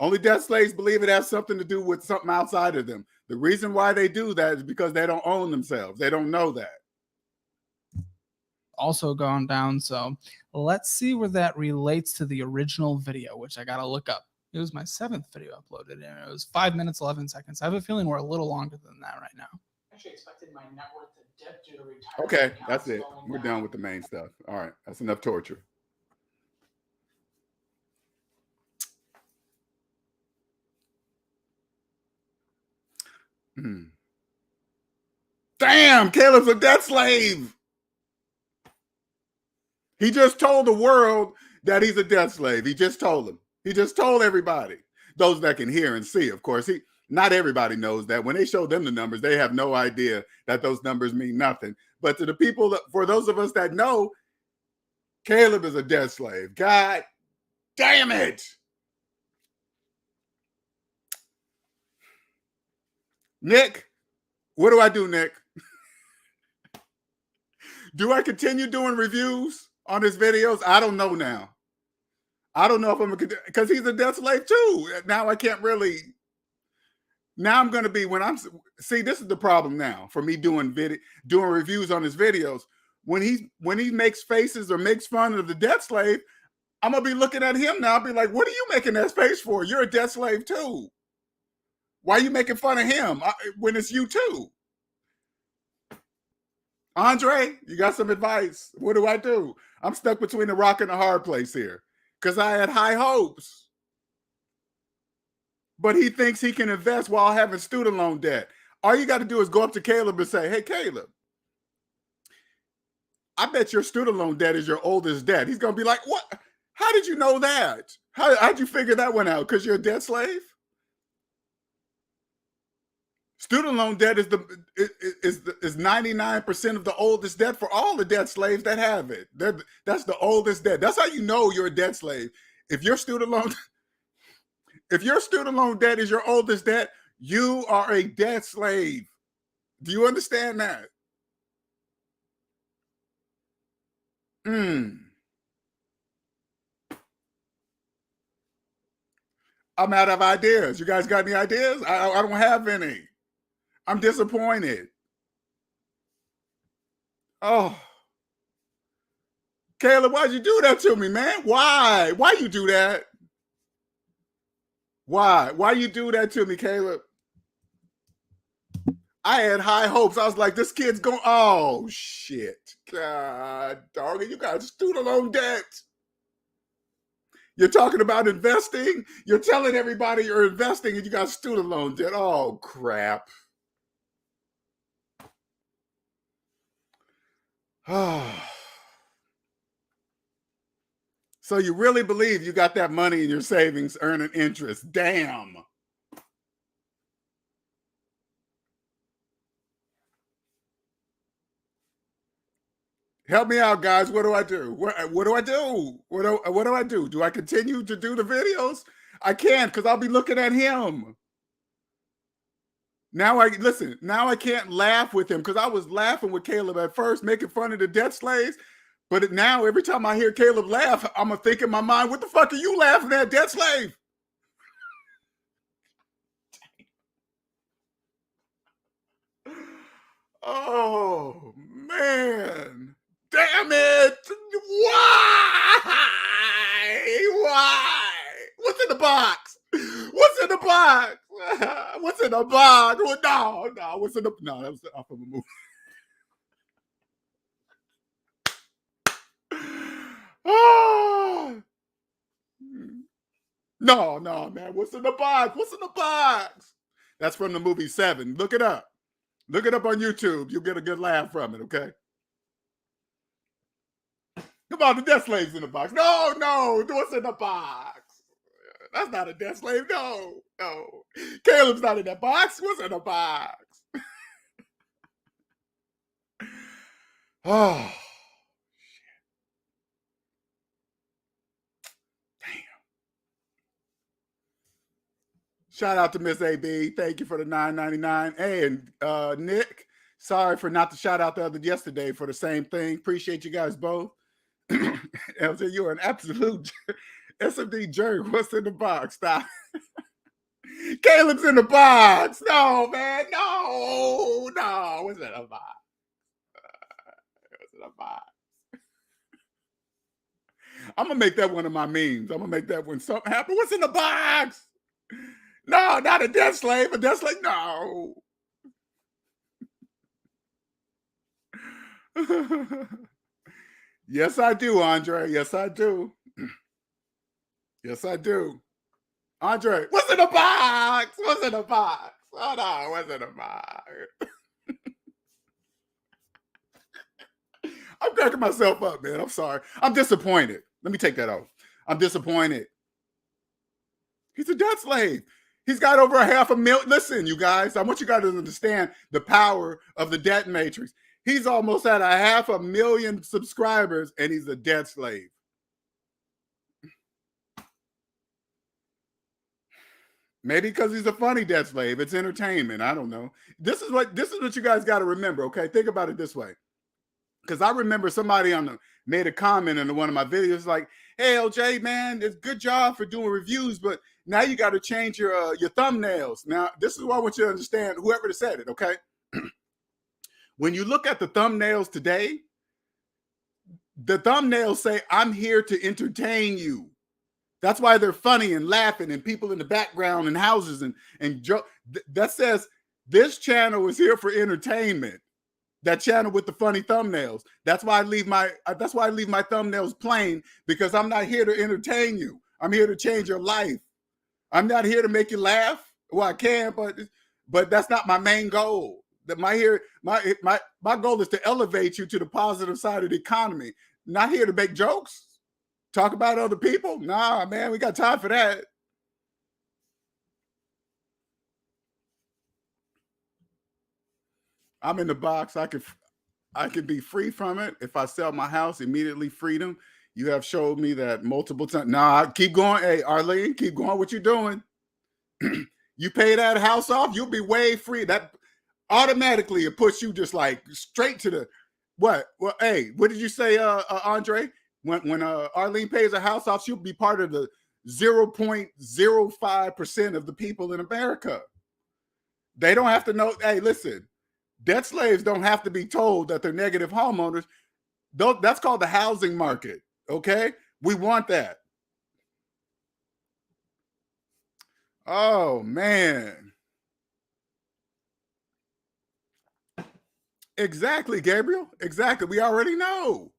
Only debt slaves believe it has something to do with something outside of them. The reason why they do that is because they don't own themselves. They don't know that. Also gone down. So let's see where that relates to the original video, which I got to look up. It was my 7th video uploaded, and it was 5 minutes, 11 seconds. I have a feeling we're a little longer than that right now. I actually expected my net worth to dip due to retirement. Okay, that's it. We're done with the main stuff. All right, that's enough torture. Damn, Caleb's a debt slave. He just told the world that he's a debt slave. He just told them. He just told everybody. Those that can hear and see, of course. Not everybody knows that. When they show them the numbers, they have no idea that those numbers mean nothing. But to the people, for those of us that know, Caleb is a debt slave. God damn it. Nick, what do I do, Nick? Do I continue doing reviews on his videos? I don't know now. I don't know if I'm because he's a debt slave too. Now I can't really. Now I'm going to be see, this is the problem now for me doing reviews on his videos. When he makes faces or makes fun of the debt slave, I'm going to be looking at him now. I'll be like, what are you making that face for? You're a debt slave too. Why are you making fun of him when it's you too? Andre, you got some advice? What do I do? I'm stuck between a rock and a hard place here because I had high hopes. But he thinks he can invest while having student loan debt. All you got to do is go up to Caleb and say, hey, Caleb, I bet your student loan debt is your oldest debt. He's going to be like, what? How did you know that? How'd you figure that one out? Because you're a debt slave? Student loan debt is 99% of the oldest debt for all the debt slaves that have it. That's the oldest debt. That's how you know you're a debt slave. If your student loan debt is your oldest debt, you are a debt slave. Do you understand that? I'm out of ideas. You guys got any ideas? I don't have any. I'm disappointed. Oh, Caleb, why'd you do that to me, man? Why? Why you do that? Why? Why you do that to me, Caleb? I had high hopes. I was like, this kid's going, oh, shit. God, dog, you got student loan debt. You're talking about investing. You're telling everybody you're investing and you got student loan debt. Oh, crap. Oh, So you really believe you got that money in your savings earning interest? Damn. Help me out, guys. What do I do? What do I do? What do I do? Do I continue to do the videos? I can't, because I'll be looking at him. Now I can't laugh with him, because I was laughing with Caleb at first, making fun of the debt slaves. But now every time I hear Caleb laugh, I'm going to think in my mind, what the fuck are you laughing at, debt slave? Oh, man. Damn it. Why? Why? What's in the box? What's in the box? What's in the box? No. What's in the... No, that was off of a movie. Oh. No, man. What's in the box? What's in the box? That's from the movie Seven. Look it up. Look it up on YouTube. You'll get a good laugh from it, okay? Come on, the death slave's in the box. No. What's in the box? That's not a death slave. No. Caleb's not in that box. What's in the box? Oh. Shout out to Miss AB. Thank you for the $9.99. Hey, and Nick, sorry for not to shout out the other yesterday for the same thing. Appreciate you guys both. LJ, you're an absolute SMD jerk. What's in the box? Stop. Caleb's in the box. No, man. No. What's in the box? What's in the box? I'm going to make that one of my memes. I'm going to make that when something happens. What's in the box? No, not a death slave. A death slave? No. Yes, I do, Andre. Yes, I do. Yes, I do. Andre, what's in the box? What's in the box? Oh, no, what's in the box? I'm cracking myself up, man. I'm sorry. I'm disappointed. Let me take that off. I'm disappointed. He's a debt slave. He's got over 500,000. Listen, you guys, I want you guys to understand the power of the debt matrix. He's almost at 500,000 subscribers, and he's a debt slave. Maybe because he's a funny debt slave. It's entertainment. I don't know. This is what you guys got to remember, okay? Think about it this way. Because I remember somebody made a comment in one of my videos like, hey, LJ, man, it's good job for doing reviews, but now you got to change your thumbnails. Now, this is what I want you to understand, whoever said it, okay? When you look at the thumbnails today, the thumbnails say, I'm here to entertain you. That's why they're funny and laughing and people in the background and houses and that says this channel is here for entertainment. That channel with the funny thumbnails. That's why I leave my thumbnails plain, because I'm not here to entertain you. I'm here to change your life. I'm not here to make you laugh. Well, I can, but that's not my main goal. My goal is to elevate you to the positive side of the economy. Not here to make jokes. Talk about other people? Nah, man, we got time for that. I'm in the box. I can be free from it if I sell my house. Immediately freedom. You have showed me that multiple times. Nah, keep going. Hey, Arlene, keep going. What you doing? You pay that house off, you'll be way free. That automatically it puts you just like straight to the what? Well, hey, what did you say, Andre? When Arlene pays a house off, she'll be part of the 0.05% of the people in America. They don't have to know. Hey, listen, debt slaves don't have to be told that they're negative homeowners. That's called the housing market. Okay, we want that. Oh man, exactly, Gabriel. Exactly, we already know.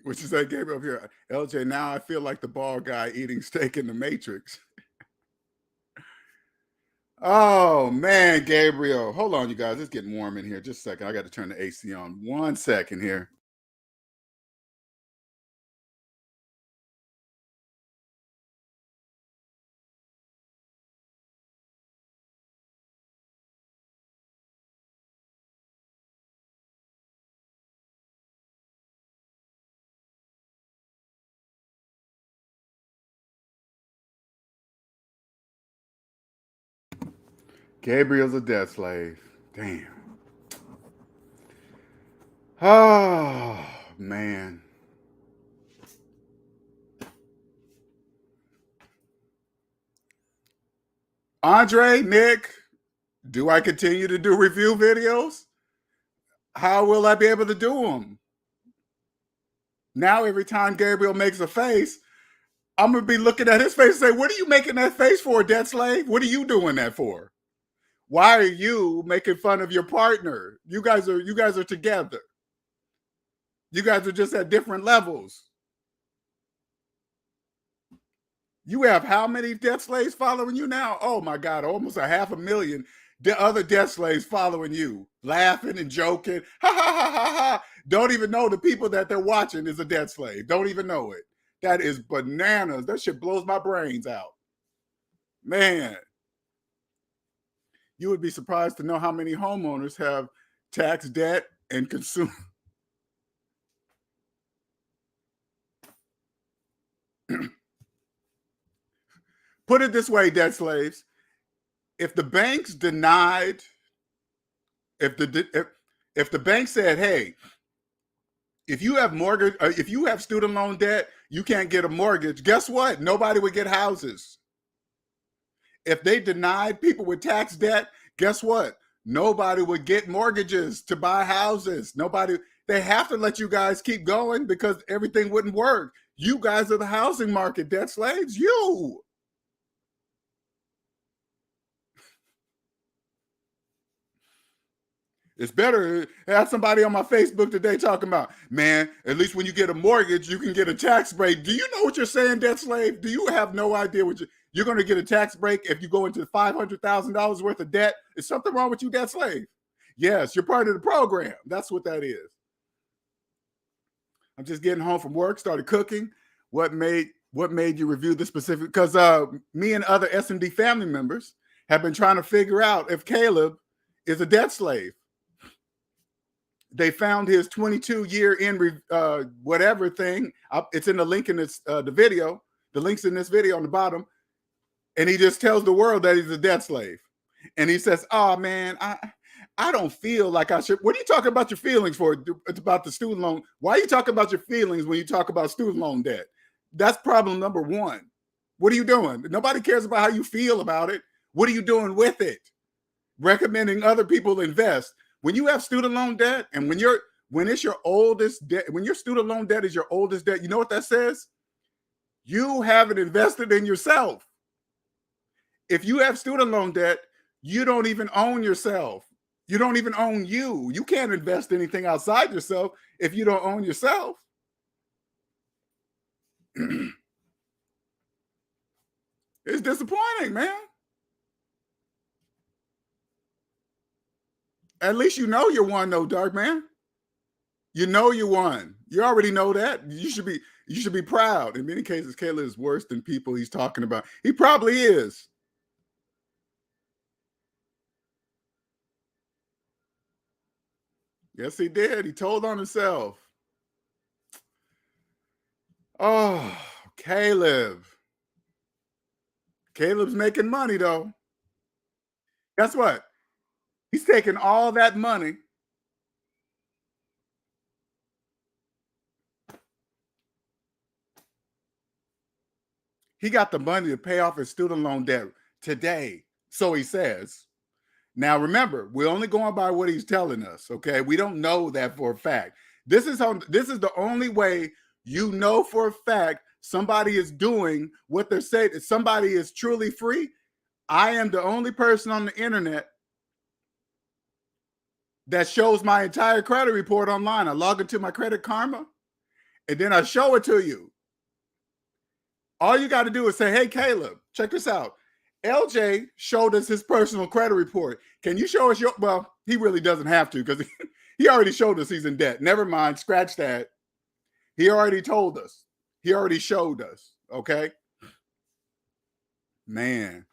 What you say, Gabriel, up here? LJ, now I feel like the bald guy eating steak in the Matrix. Oh man, Gabriel. Hold on, you guys. It's getting warm in here. Just a second. I got to turn the AC on. 1 second here. Gabriel's a debt slave. Damn. Oh man. Andre, Nick, do I continue to do review videos? How will I be able to do them? Now, every time Gabriel makes a face, I'm going to be looking at his face and say, what are you making that face for, debt slave? What are you doing that for? Why are you making fun of your partner? You guys are together. You guys are just at different levels. You have how many debt slaves following you now? Oh my God, almost 500,000 other debt slaves following you, laughing and joking. Ha ha ha ha ha. Don't even know the people that they're watching is a debt slave. Don't even know it. That is bananas. That shit blows my brains out. Man, you would be surprised to know how many homeowners have tax debt and consume. Put it this way, debt slaves. If the banks denied, if the bank said, hey, if you have mortgage, if you have student loan debt, you can't get a mortgage. Guess what? Nobody would get houses. If they denied people with tax debt, guess what? Nobody would get mortgages to buy houses. Nobody. They have to let you guys keep going because everything wouldn't work. You guys are the housing market, debt slaves. You. It's better. I had somebody on my Facebook today talking about, man, at least when you get a mortgage, you can get a tax break. Do you know what you're saying, debt slave? Do you have no idea what you're going to get a tax break if you go into $500,000 worth of debt? Is something wrong with you, debt slave? Yes, you're part of the program. That's what that is. I'm just getting home from work, started cooking. What made you review this specific? Because me and other SMD family members have been trying to figure out if Caleb is a debt slave. They found his 22-year in whatever thing. It's in the link in this the video. The link's in this video on the bottom. And he just tells the world that he's a debt slave. And he says, oh, man, I don't feel like I should. What are you talking about your feelings for? It's about the student loan. Why are you talking about your feelings when you talk about student loan debt? That's problem number one. What are you doing? Nobody cares about how you feel about it. What are you doing with it? Recommending other people invest. When you have student loan debt and when it's your oldest debt, when your student loan debt is your oldest debt, you know what that says? You haven't invested in yourself. If you have student loan debt, you don't even own yourself. You don't even own you. You can't invest anything outside yourself if you don't own yourself. It's disappointing, man. At least you know you won, though, Dark Man. You know you won. You already know that. You should be proud. In many cases, Caleb is worse than people he's talking about. He probably is. Yes, he did. He told on himself. Oh, Caleb. Caleb's making money, though. Guess what? He's taking all that money. He got the money to pay off his student loan debt today, so he says. Now, remember, we're only going by what he's telling us, okay? We don't know that for a fact. This is the only way you know for a fact somebody is doing what they're saying. If somebody is truly free, I am the only person on the internet that shows my entire credit report online. I log into my Credit Karma, and then I show it to you. All you got to do is say, hey, Caleb, check this out. LJ showed us his personal credit report. Can you show us your, well, he really doesn't have to because he already showed us he's in debt. Never mind, scratch that. He already told us. He already showed us, okay? Man.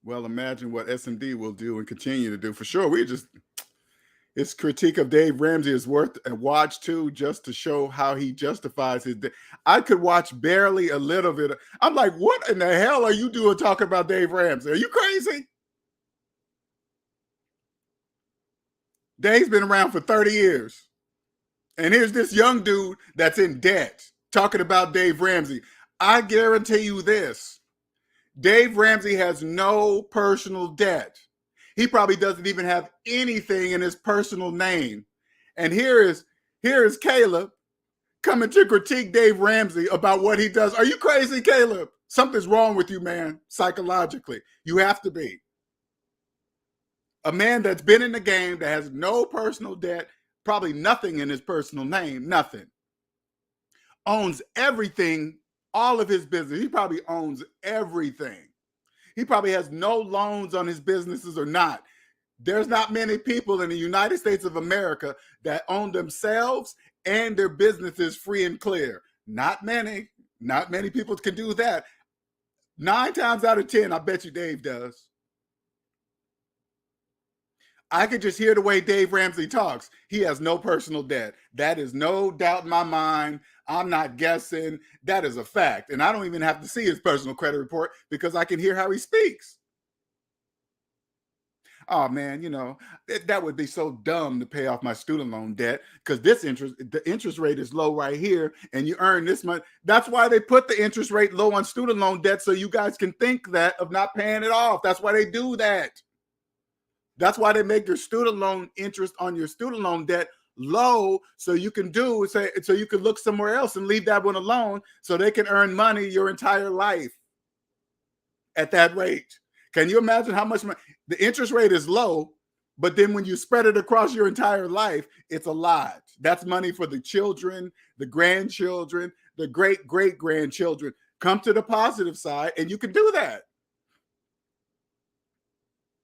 Well, imagine what SMD will do and continue to do. For sure, his critique of Dave Ramsey is worth a watch too, just to show how he justifies his. I could watch barely a little bit. I'm like, what in the hell are you doing talking about Dave Ramsey? Are you crazy? Dave's been around for 30 years. And here's this young dude that's in debt talking about Dave Ramsey. I guarantee you this. Dave Ramsey has no personal debt. He probably doesn't even have anything in his personal name. And here is Caleb coming to critique Dave Ramsey about what he does. Are you crazy, Caleb? Something's wrong with you, man, psychologically. You have to be. A man that's been in the game, that has no personal debt, probably nothing in his personal name, nothing. Owns everything, all of his business. He probably owns everything. He probably has no loans on his businesses or not. There's not many people in the United States of America that own themselves and their businesses free and clear. Not many. Not many people can do that. 9 times out of 10, I bet you Dave does. I could just hear the way Dave Ramsey talks. He has no personal debt. That is no doubt in my mind. I'm not guessing. That is a fact. And I don't even have to see his personal credit report because I can hear how he speaks. Oh man, you know, that would be so dumb to pay off my student loan debt because the interest rate is low right here and you earn this much. That's why they put the interest rate low on student loan debt so you guys can think that of not paying it off. That's why they do that. That's why they make your student loan interest on your student loan debt low so you can look somewhere else and leave that one alone so they can earn money your entire life at that rate. Can you imagine how much money? The interest rate is low, but then when you spread it across your entire life, it's a lot. That's money for the children, the grandchildren, the great-great-grandchildren. Come to the positive side and you can do that.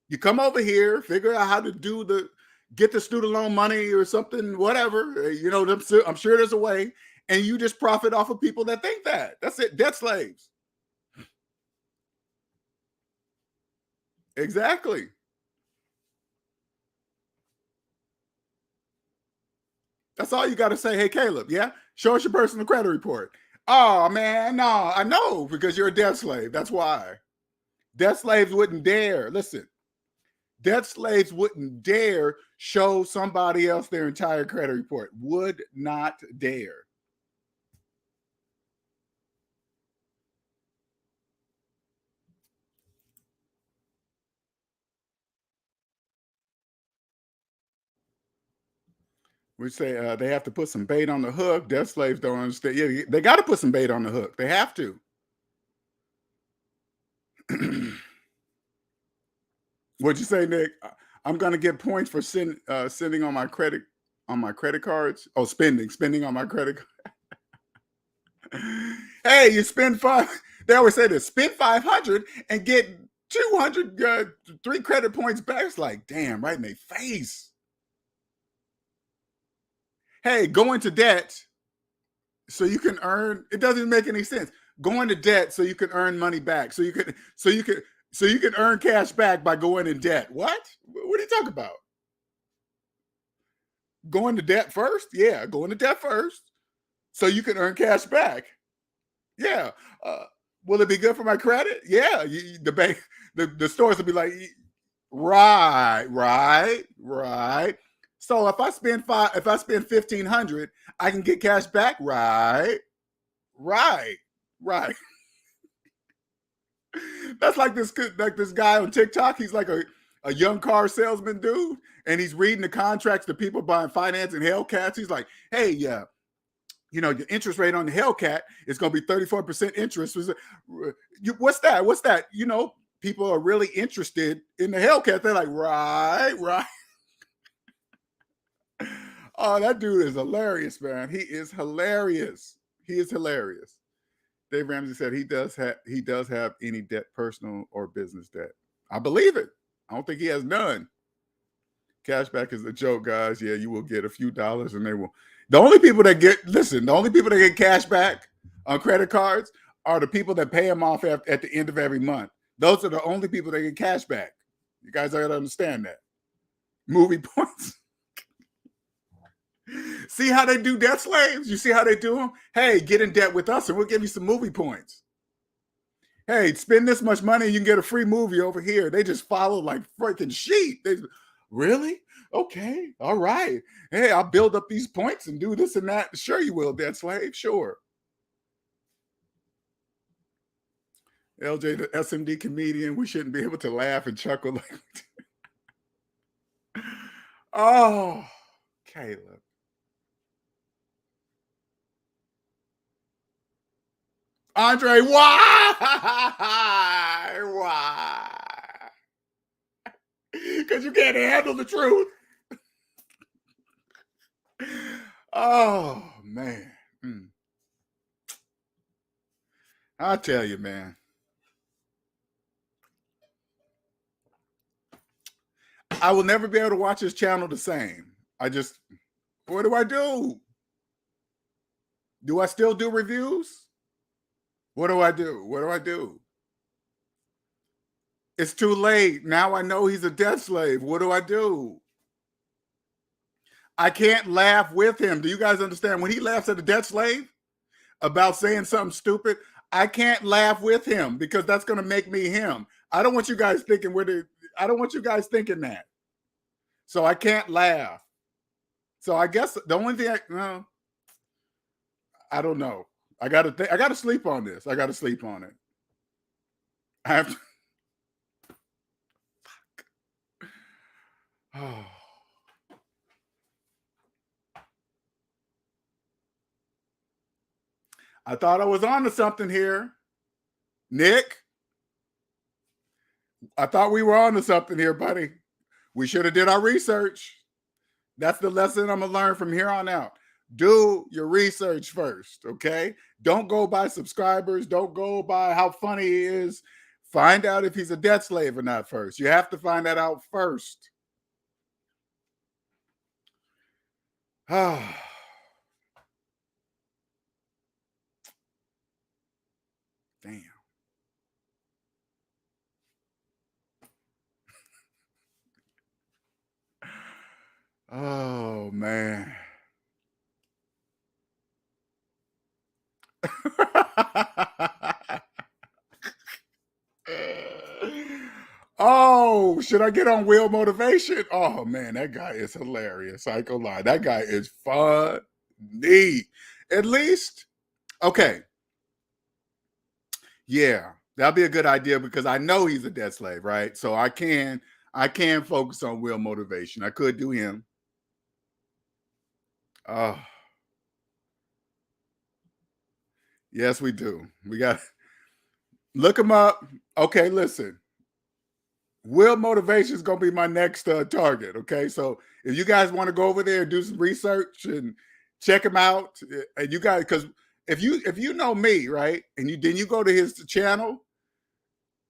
You come over here, figure out how to get the student loan money or something, whatever. You know, I'm sure there's a way. And you just profit off of people that think that. That's it. Debt slaves. Exactly. That's all you got to say. Hey, Caleb, yeah? Show us your personal credit report. Oh, man, no, I know because you're a debt slave. That's why. Debt slaves wouldn't dare. Listen. Debt slaves wouldn't dare show somebody else their entire credit report. Would not dare. We say they have to put some bait on the hook. Debt slaves don't understand. Yeah, they got to put some bait on the hook. They have to. What'd you say, Nick? I'm gonna get points for sending on my credit cards. Oh, spending on my credit card. Hey, you spend they always say this, spend 500 and get 200 3 credit points back. It's like, damn, right in their face. Hey, go into debt so you can earn. It doesn't make any sense. Go into debt so you can earn money back. So you can earn cash back by going in debt. What? What are you talking about? Go into debt first? Yeah, go into debt first so you can earn cash back. Yeah. Will it be good for my credit? Yeah. The bank, the stores will be like, right. So if I spend 1,500, I can get cash back. Right. That's like this guy on TikTok. He's like a young car salesman dude, and he's reading the contracts to people buying finance and Hellcats. He's like, hey, yeah. You know, your interest rate on the Hellcat is going to be 34% interest. What's that? You know, people are really interested in the Hellcat. They're like, right. Oh, that dude is hilarious, man. He is hilarious. Dave Ramsey said he does have any debt, personal or business debt. I believe it. I don't think he has none. Cashback is a joke, guys. Yeah, you will get a few dollars, and they will. The only people that get cash back on credit cards are the people that pay them off at the end of every month. Those are the only people that get cash back. You guys got to understand that. Movie points. See how they do debt slaves? You see how they do them? Hey, get in debt with us and we'll give you some movie points. Hey, spend this much money, you can get a free movie over here. They just follow like freaking sheep. Really? Okay, all right. Hey, I'll build up these points and do this and that. Sure you will, debt slave. Sure. LJ, the SMD comedian, we shouldn't be able to laugh and chuckle like oh, Caleb. Andre, why? Why? Because you can't handle the truth. Oh, man. I tell you, man. I will never be able to watch his channel the same. What do I do? Do I still do reviews? What do I do? What do I do? It's too late. Now I know he's a debt slave. What do I do? I can't laugh with him. Do you guys understand? When he laughs at a debt slave about saying something stupid, I can't laugh with him because that's going to make me him. I don't want you guys thinking I don't want you guys thinking that. So I can't laugh. So I guess the only thing I don't know. I got to sleep on this. I got to sleep on it. I have to. Oh. I thought I was on to something here. Nick, I thought we were on to something here, buddy. We should have did our research. That's the lesson I'm going to learn from here on out. Do your research first, okay? Don't go by subscribers. Don't go by how funny he is. Find out if he's a debt slave or not first. You have to find that out first. Ah. Damn. Oh, man. Oh, should I get on Will Motivation? Oh, man, that guy is hilarious. I ain't gonna lie. That guy is funny. At least, okay. Yeah, that'll be a good idea because I know he's a debt slave, right? So I can focus on Will Motivation. I could do him. Oh. Yes, we do. We got look him up. Okay, listen. Will Motivation is gonna be my next target. Okay, so if you guys want to go over there and do some research and check him out, and you guys, because if you know me, right, and then you go to his channel,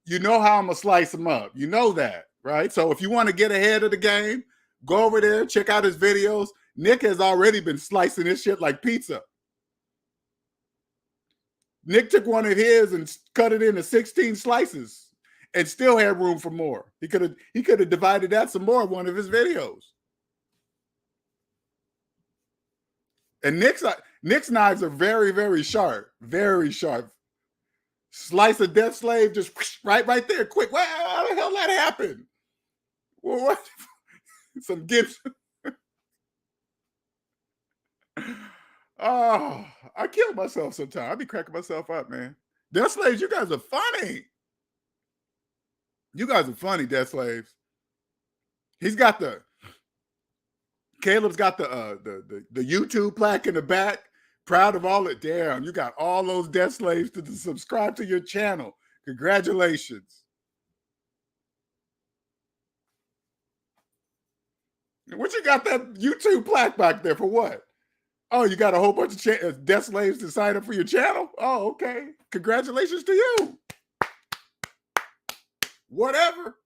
you know how I'm gonna slice him up. You know that, right? So if you want to get ahead of the game, go over there, check out his videos. Nick has already been slicing this shit like pizza. Nick took one of his and cut it into 16 slices and still had room for more. He could have divided that some more in one of his videos. And Nick's knives are very, very sharp. Very sharp. Slice a debt slave just right there, quick. Well, how the hell that happened? Well, what? Some Gibson. Oh, I kill myself sometimes. I be cracking myself up, man. Death slaves, you guys are funny. You guys are funny, death slaves. Caleb's got the YouTube plaque in the back. Proud of all it. Damn, you got all those death slaves to subscribe to your channel. Congratulations. What you got that YouTube plaque back there for what? Oh, you got a whole bunch of debt slaves to sign up for your channel? Oh, okay. Congratulations to you. Whatever.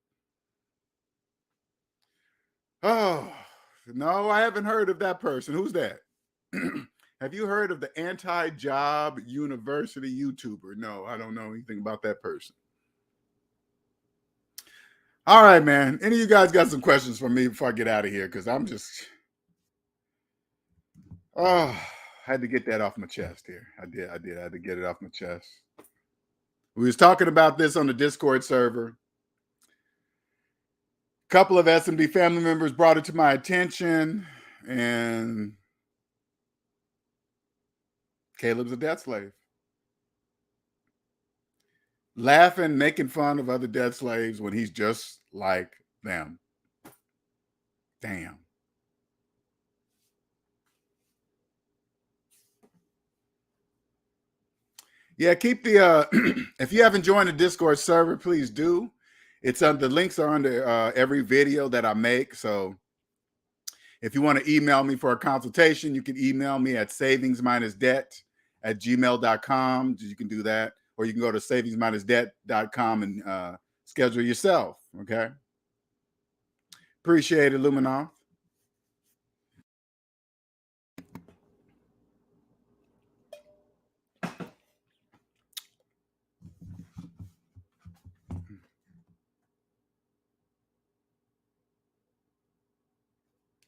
Oh, no, I haven't heard of that person. Who's that? Have you heard of the anti-job university YouTuber? No, I don't know anything about that person. All right, man. Any of you guys got some questions for me before I get out of here? Because I'm just, oh, I had to get that off my chest here. I had to get it off my chest. We was talking about this on the Discord server. A couple of SMD family members brought it to my attention, and Caleb's a debt slave. Laughing, making fun of other debt slaves when he's just like them. Damn. Yeah, keep the if you haven't joined the Discord server, please do. It's the links are under every video that I make. So if you want to email me for a consultation, you can email me at SavingsMinusDebt@gmail.com. You can do that, or you can go to SavingsMinusDebt.com and schedule yourself. Okay. Appreciate it, Luminoff.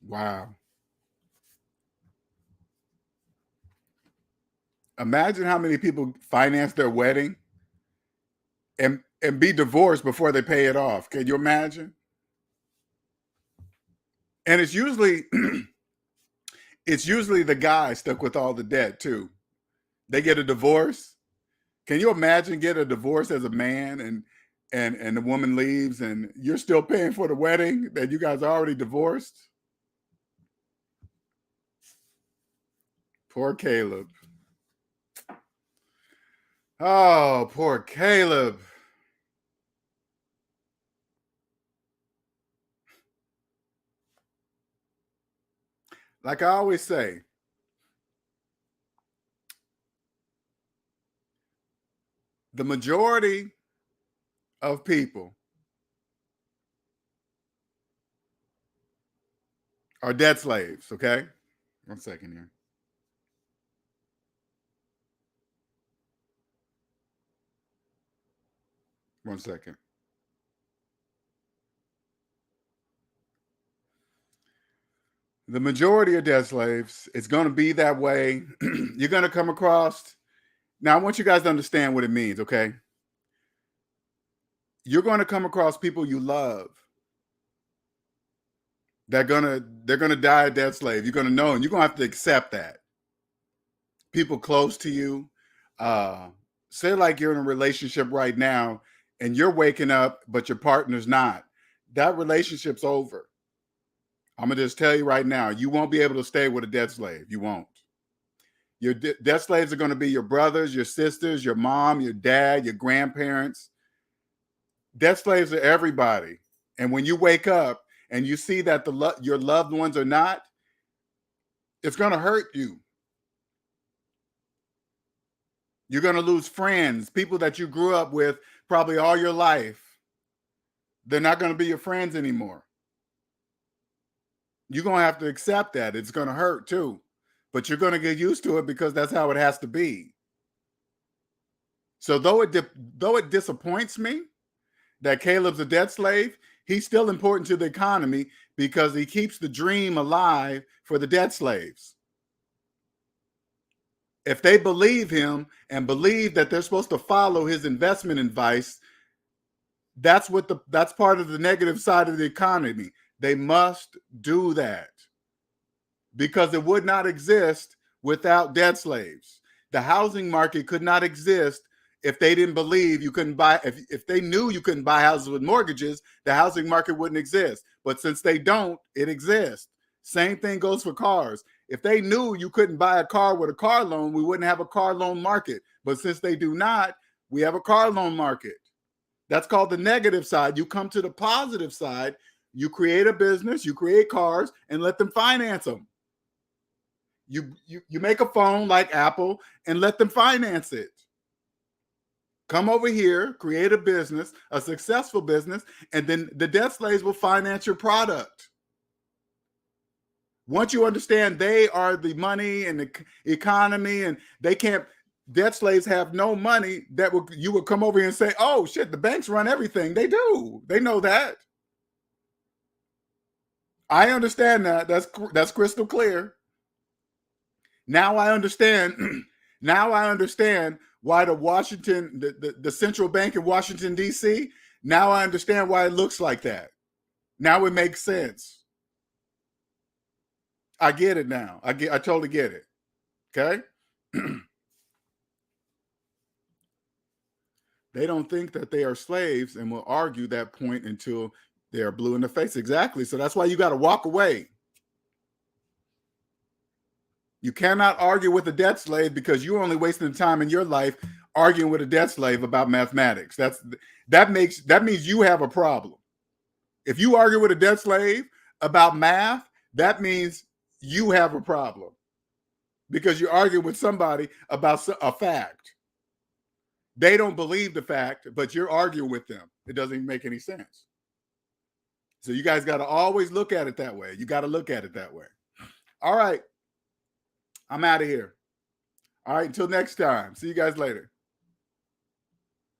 Wow. Imagine how many people finance their wedding and be divorced before they pay it off. Can you imagine? And it's usually the guy stuck with all the debt too. They get a divorce. Can you imagine getting a divorce as a man and the woman leaves and you're still paying for the wedding that you guys are already divorced? Poor Caleb. Oh, poor Caleb. Like I always say, the majority of people are debt slaves, okay? 1 second here. One second. The majority of debt slaves, it's going to be that way. You're going to come across. Now, I want you guys to understand what it means, okay? You're going to come across people you love. They're gonna die a debt slave. You're gonna know, and you're gonna have to accept that. People close to you, say like you're in a relationship right now, and you're waking up, but your partner's not. That relationship's over. I'm gonna just tell you right now, you won't be able to stay with a debt slave. You won't. Your debt slaves are going to be your brothers, your sisters, your mom, your dad, your grandparents. Debt slaves are everybody. And when you wake up and you see that your loved ones are not, it's going to hurt you. You're going to lose friends, people that you grew up with probably all your life. They're not going to be your friends anymore. You're going to have to accept that. It's going to hurt too. But you're going to get used to it because that's how it has to be. So though it disappoints me that Caleb's a debt slave, he's still important to the economy because he keeps the dream alive for the debt slaves. If they believe him and believe that they're supposed to follow his investment advice, that's part of the negative side of the economy. They must do that because it would not exist without debt slaves. The housing market could not exist if they didn't believe you couldn't buy, if they knew you couldn't buy houses with mortgages, the housing market wouldn't exist. But since they don't, it exists. Same thing goes for cars. If they knew you couldn't buy a car with a car loan, we wouldn't have a car loan market. But since they do not, we have a car loan market. That's called the negative side. You come to the positive side. You create a business, you create cars, and let them finance them. You make a phone like Apple and let them finance it. Come over here, create a business, a successful business, and then the debt slaves will finance your product. Once you understand they are the money and the economy, and they can't, debt slaves have no money, you would come over here and say, oh shit, the banks run everything. They do. They know that. I understand that. That's crystal clear. Now I understand. Now I understand why the central bank in Washington, D.C., now I understand why it looks like that. Now it makes sense. I get it now. I totally get it. Okay? They don't think that they are slaves and will argue that point until they are blue in the face. Exactly. So that's why you got to walk away. You cannot argue with a debt slave because you're only wasting time in your life arguing with a debt slave about mathematics. That means you have a problem. If you argue with a debt slave about math, that means you have a problem because you're arguing with somebody about a fact. They don't believe the fact, but you're arguing with them. It doesn't even make any sense. So you guys got to always look at it that way. You got to look at it that way. All right. I'm out of here. All right. Until next time. See you guys later.